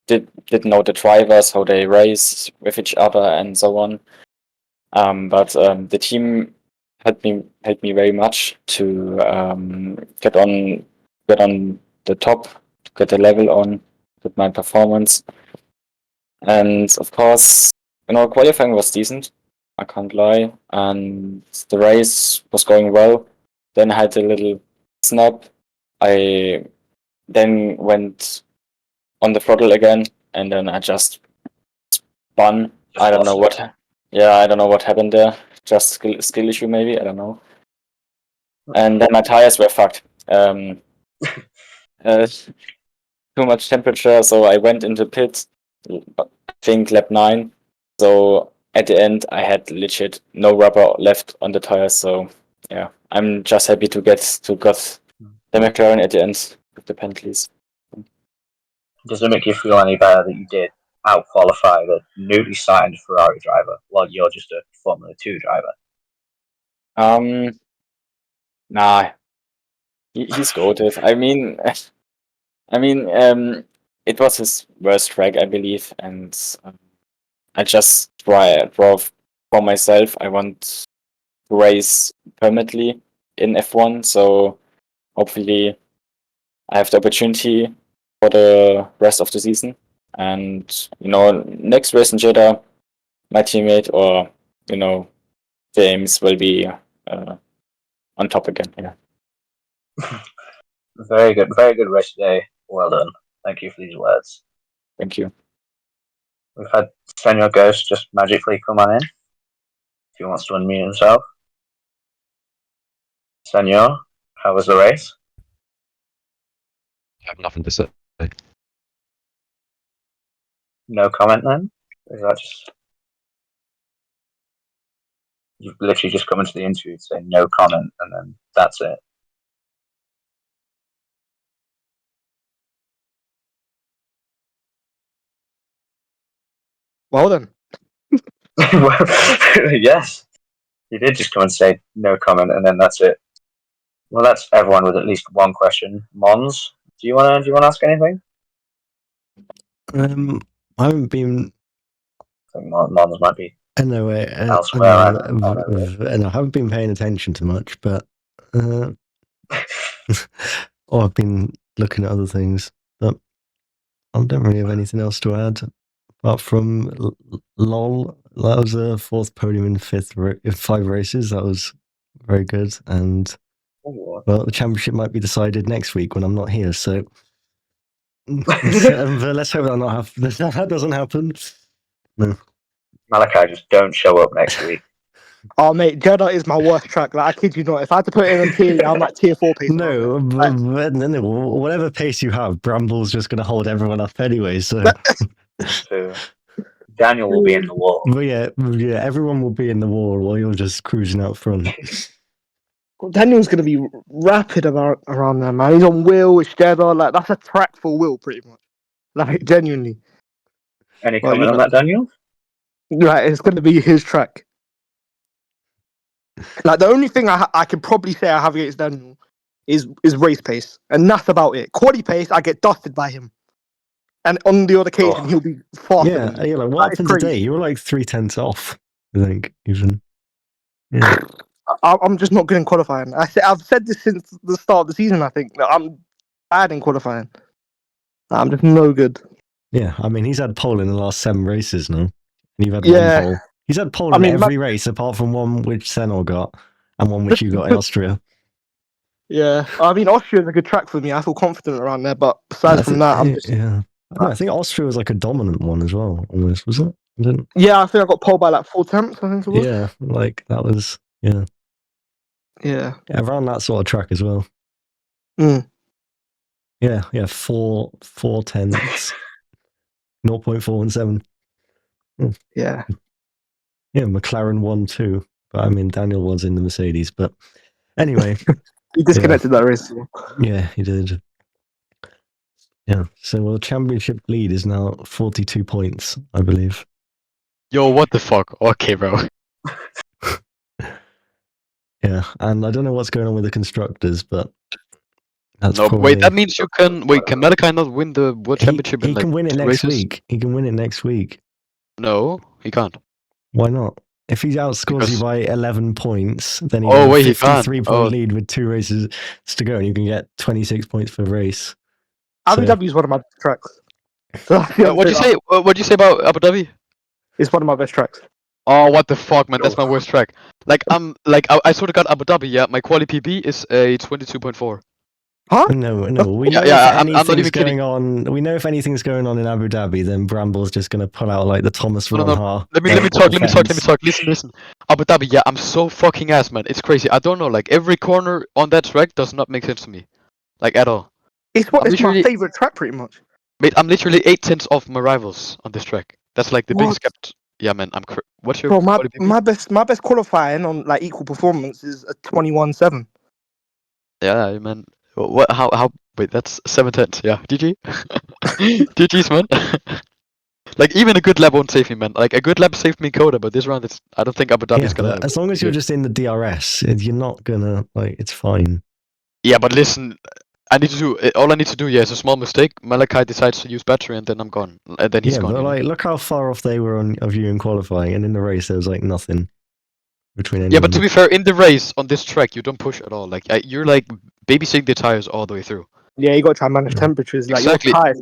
didn't know the drivers, how they race with each other and so on. But the team helped me very much to get on the top, to get the level on with my performance. And of course, qualifying was decent. I can't lie, and the race was going well. Then I had a little snap. I then went on the throttle again, and then I just spun. I don't know what. Yeah, I don't know what happened there. Just skill issue maybe. I don't know. And then my tires were fucked. Too much temperature, so I went into pit. I think lap 9. So at the end, I had legit no rubber left on the tires. So yeah, I'm just happy to got the McLaren at the end with the penalties. Does it make you feel any better that you did out-qualify the newly signed Ferrari driver while you're just a Formula 2 driver? Nah, he's goated. It was his worst track, I believe, and I just draw for myself. I want to race permanently in F1, so hopefully I have the opportunity for the rest of the season. And next race in Jeddah, my teammate or James will be on top again. Yeah. Very good race today. Well done. Thank you for these words. Thank you. We've had Senor Ghost just magically come on in. If he wants to unmute himself. Senor, how was the race? I have nothing to say. No comment then? Is that just... You've literally just come into the interview to say no comment and then that's it. Well then. Yes. You did just come and say no comment and then that's it. Well, that's everyone with at least one question. Mons, do you want to ask anything? I haven't been. I think Mons might be Anyway, elsewhere. and I haven't been paying attention to much, but I've been looking at other things. But I don't really have anything else to add apart from lol. That was a 4th podium in 5 races. That was very good, and well, the championship might be decided next week when I'm not here. So but let's hope that doesn't happen. No. Malakai, just don't show up next week. Oh mate, Jeddah is my worst track. Like I kid you not. If I had to put it in a tier, I'm like tier 4 pace. No, but then whatever pace you have, Bramble's just going to hold everyone up anyway. So Daniel will be in the wall. But yeah, everyone will be in the wall while you're just cruising out front. Daniel's gonna be rapid around there, man. He's on Will, it's Jeddah, like that's a track for Will, pretty much. Like genuinely. Any comment on that, Daniel? Right, it's gonna be his track. Like the only thing I could probably say I have against Daniel is race pace, and that's about it. Quali pace, I get dusted by him, and on the odd occasion he'll be faster. Yeah, than me. like what happened today? You were like 3/10 off, I think, even. Yeah. I'm just not good in qualifying. I've said this since the start of the season. I think that I'm bad in qualifying. I'm just no good. Yeah, I mean, he's had pole in the last 7 races now. And you've had Yeah. one pole. He's had pole I in mean, every race apart from one which Senor got and one which you got in Austria. Yeah, I mean, Austria's a good track for me. I feel confident around there, but aside from that, I'm just Yeah. I think Austria was like a dominant one as well, almost, was it? I didn't... yeah. I think I got pole by like 4 tenths. I think it was. Yeah, like that was, yeah. Yeah. Yeah, around that sort of track as well. Mm. Yeah, 4 tenths. 0.417. Yeah. Yeah, McLaren won too. But I mean, Daniel was in the Mercedes. But anyway, He disconnected that race. yeah, he did. Yeah, so well, the championship lead is now 42 points, I believe. Yo, what the fuck? Okay, bro. Yeah, and I don't know what's going on with the constructors, but that's No, probably... wait, that means you can. Wait, can Malakai not win the World Championship he in like can win it 2 next races? week. He can win it next week. No, he can't. Why not? If he outscores you Because- by 11 points, then he Oh, has wait, a he can't. 53-point Oh. lead with 2 races to go, and you can get 26 points per race. Abu So- Dhabi is one of my best tracks. So What'd you say? What'd you say about Abu Dhabi? It's one of my best tracks. Oh, what the fuck, man? That's my worst track. Like, I sort of got Abu Dhabi. Yeah, my quali PB is a 22.4. Huh? No. We Yeah, know yeah, if I'm not anything's even kidding. going on. We know if anything's going on in Abu Dhabi, then Bramble's just going to pull out like the Thomas No. Ronha. Let me talk. Listen. Abu Dhabi, yeah, I'm so fucking ass, man. It's crazy. I don't know. Like, every corner on that track does not make sense to me, like at all. It's I'm it's my literally- favorite track, pretty much. Mate, I'm literally 8 tenths off my rivals on this track. That's like the biggest What? gap. Yeah, man. What's your Bro, quali PB? my best qualifying on like equal performance is a 21.7. Yeah, man. What? How? Wait, that's 7 tenths. Yeah, GG. GG's, man. Like, even a good lap won't save me, man. Like, a good lap saved me Coda, but this round, I don't think Abu Dhabi's Yeah, gonna. but as long as you're just in the DRS, you're not gonna like. It's fine. Yeah, but listen, all I need to do, yeah, is a small mistake. Malakai decides to use battery, and then I'm gone. And then he's Yeah, gone. but you know? like, look how far off they were of you in qualifying, and in the race there was like nothing between anyone. Yeah, but to be fair, in the race on this track, you don't push at all. Like, you're like babysitting the tires all the way through. Yeah, you got to try and manage Yeah. temperatures. Like Exactly. your tires.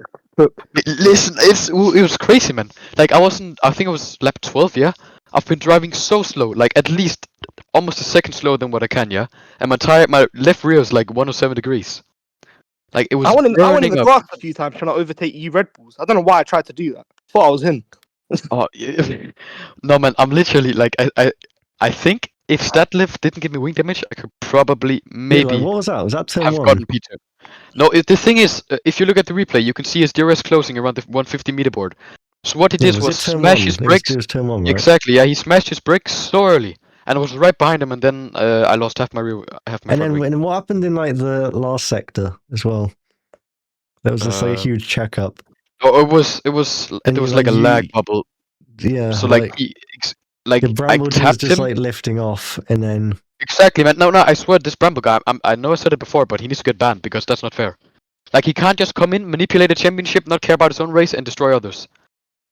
Listen, it was crazy, man. Like, I think it was lap 12, yeah? I've been driving so slow, like at least almost a second slower than what I can, yeah? And my left rear is like 107 degrees. Like, it was I went in burning the up. grass a few times trying to overtake you Red Bulls. I don't know why I tried to do that. Thought I was in. Oh, yeah. No, man, I'm literally like, I think if Statlift didn't give me wing damage, I could probably maybe like, what was that? Was that turn have 1? gotten P2. No, the thing is, if you look at the replay, you can see his DRS closing around the 150 meter board. So what he did was it turn smash 1? his It brakes. was turn 1, right? Exactly, yeah, he smashed his brakes so early, and I was right behind him, and then I lost half my And front then wing. and what happened in like the last sector as well? There was this like huge checkup. Oh, it was And like a lag bubble. Yeah. So like the I Bramble was tapped just him. like lifting off, and then Exactly, man. No, I swear, this Bramble guy. I know I said it before, but he needs to get banned because that's not fair. Like, he can't just come in, manipulate a championship, not care about his own race, and destroy others.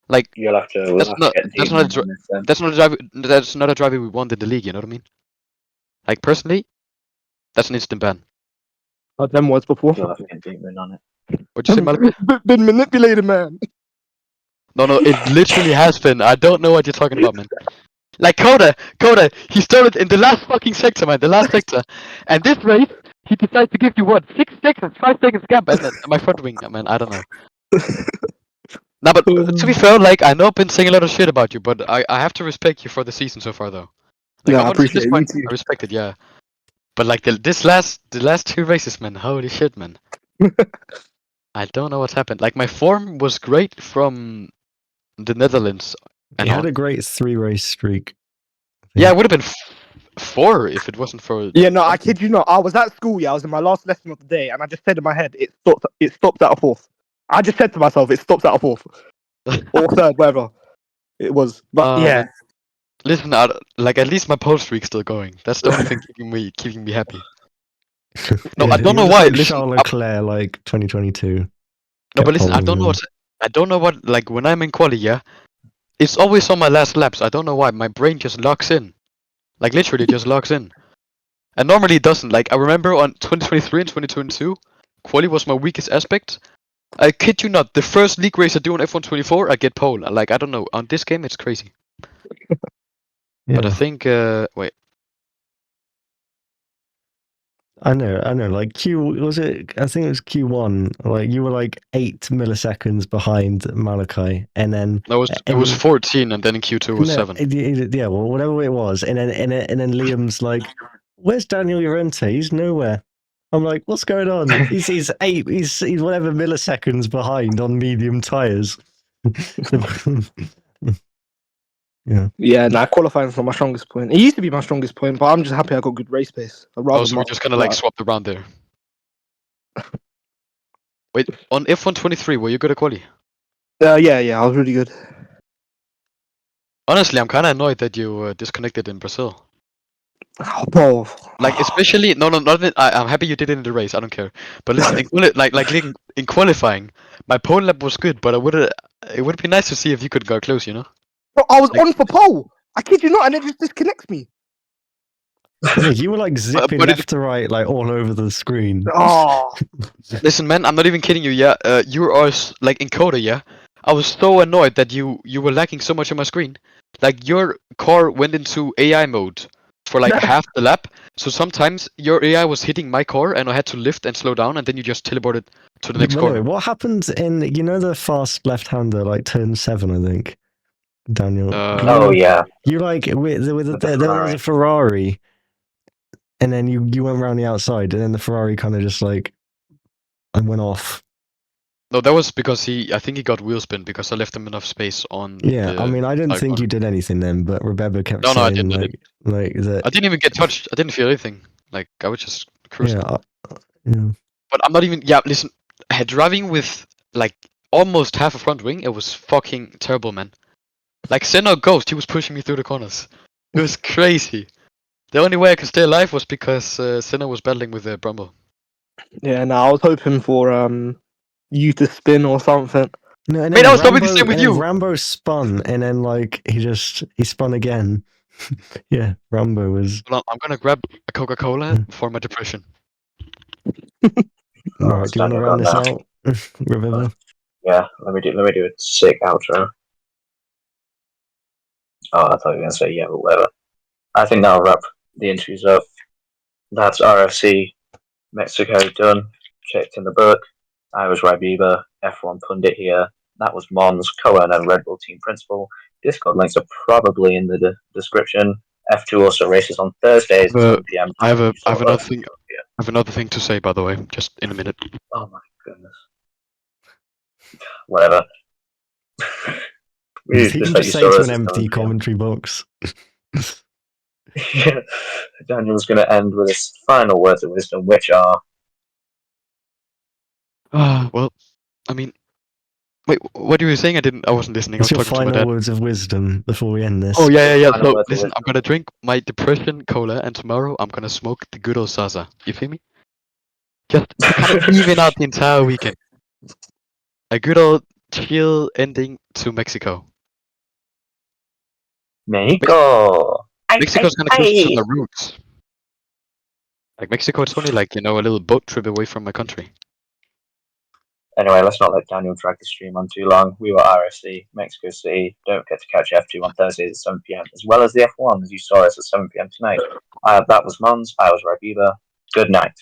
Like, You'll have to. We'll That's have not- to get that's Damon not a on this then. that's not a driver we want in the league. You know what I mean? Like, personally, that's an instant ban. I've done words before. You'll have to get Damon on it. What'd you say, Malakai? Been manipulated, man. No, it literally has been. I don't know what you're talking about, man. Like, Coda, he started in the last fucking sector, man, the last sector. And this race, he decided to give you what, 6 seconds, 5 seconds gap, and my front wing, man, I don't know. Nah, but to be fair, like, I know I've been saying a lot of shit about you, but I have to respect you for the season so far, though. Like, Yeah, I up until appreciate this it. point, Me too. I respect it, yeah. But like the last 2 races, man, holy shit, man. I don't know what's happened. Like, my form was great from the Netherlands. he had a great 3-race streak. Yeah, it would have been 4 if it wasn't for. Yeah, no, I kid you not. I was at school. Yeah, I was in my last lesson of the day, and I just said in my head, it stopped at a 4th. I just said to myself, it stops at a 4th or 3rd, whatever it was. But yeah, Man, listen, like, at least my pole streak's still going. That's the only thing keeping me happy. No, I don't he know was why. like Listen, Charles Leclerc, like 2022. no, but listen, Kept I don't know holding I don't know what, like, when I'm in quali, yeah, it's always on my last laps. I don't know why. My brain just locks in. Like, literally just locks in. And normally it doesn't. Like, I remember on 2023 and 2022, quali was my weakest aspect. I kid you not. The first league race I do on F1 24, I get pole. Like I don't know. On this game, it's crazy. Yeah. But I think wait. I know. Like Q was it? I think it was Q1. Like you were like 8 milliseconds behind Malakai, and then It was 14, and then in Q2 was 7. Yeah, well, whatever it was, and then Liam's like, "Where's Daniel Llorente? He's nowhere." I'm like, "What's going on? He's He's whatever milliseconds behind on medium tires." Yeah. Yeah, nah, qualifying's not my strongest point. It used to be my strongest point, but I'm just happy I got good race pace. I'd rather Also, we just kind of like swapped around there. Wait, on F1 23, were you good at quali? Yeah, I was really good. Honestly, I'm kind of annoyed that you disconnected in Brazil. Oh, bro. Like, especially not I'm happy you did it in the race. I don't care. But listen, in qualifying, my pole lap was good, but it would be nice to see if you could go close. You know? Bro, I was Like- on for pole. I kid you not, and it just disconnects me. Yeah, you were like zipping but left to right, like all over the screen. Oh, Listen, man, I'm not even kidding you. Yeah, you are like in Coda. Yeah, I was so annoyed that you were lagging so much on my screen. Like your car went into AI mode for like half the lap. So sometimes your AI was hitting my car, and I had to lift and slow down, and then you just teleported to the next By the way, corner. what happened in the fast left-hander, like turn 7, I think, Daniel? Oh yeah, You like with With the there was a Ferrari, and then you went around the outside, and then the Ferrari kind of just like and went off. No, that was because I think he got wheel spin because I left him enough space on. Yeah, I mean, I didn't side think corner. you did anything then, but Rebecca kept No, I saying didn't. like that. I didn't even get touched. I didn't feel anything. Like I was just cruising. Yeah, yeah. But I'm not even. Yeah, listen. Driving with like almost half a front wing, it was fucking terrible, man. Like Senna Ghost, he was pushing me through the corners. It was crazy. The only way I could stay alive was because Senna was battling with Brumble. yeah. I was hoping for you to spin or something. No, and Mate, then I was probably the same with you. Rambo spun, and then like he spun again. Yeah, Rambo was. Hold on, I'm gonna grab a Coca-Cola for my depression. All right, do you want to run this out, Rebecca? yeah. Let me do a sick outro. Oh, I thought you were gonna say yeah, but whatever. I think that'll wrap the interviews up. That's RFC Mexico done. Checked in the book. I was Rybiba, F1 pundit here. That was Mons, Cohen, and Red Bull team principal. Discord links are probably in the description. F2 also races on Thursdays at 7 p.m. I have another thing. I have another thing to say, by the way, just in a minute. Oh my goodness. Whatever. You can just say to an empty commentary box. Yeah. Daniel's going to end with his final words of wisdom, which are. Well, I mean, wait, what were you saying? I wasn't listening. What's I your was talking to my final dad. words of wisdom before we end this? Oh yeah. Final So words of listen, wisdom. I'm gonna drink my depression cola, and tomorrow I'm gonna smoke the good old Sasa. You feel me? Just to kind of even out the entire weekend. A good old chill ending to Mexico. Mexico! Mexico's kind of close to my roots. Like Mexico, it's only like a little boat trip away from my country. Anyway, let's not let Daniel drag the stream on too long. We were RFC, Mexico City. Don't forget to catch F2 on Thursdays at 7 p.m. as well as the F1 as you saw us at 7 p.m. tonight. That was Mons. I was Rybiba. Good night.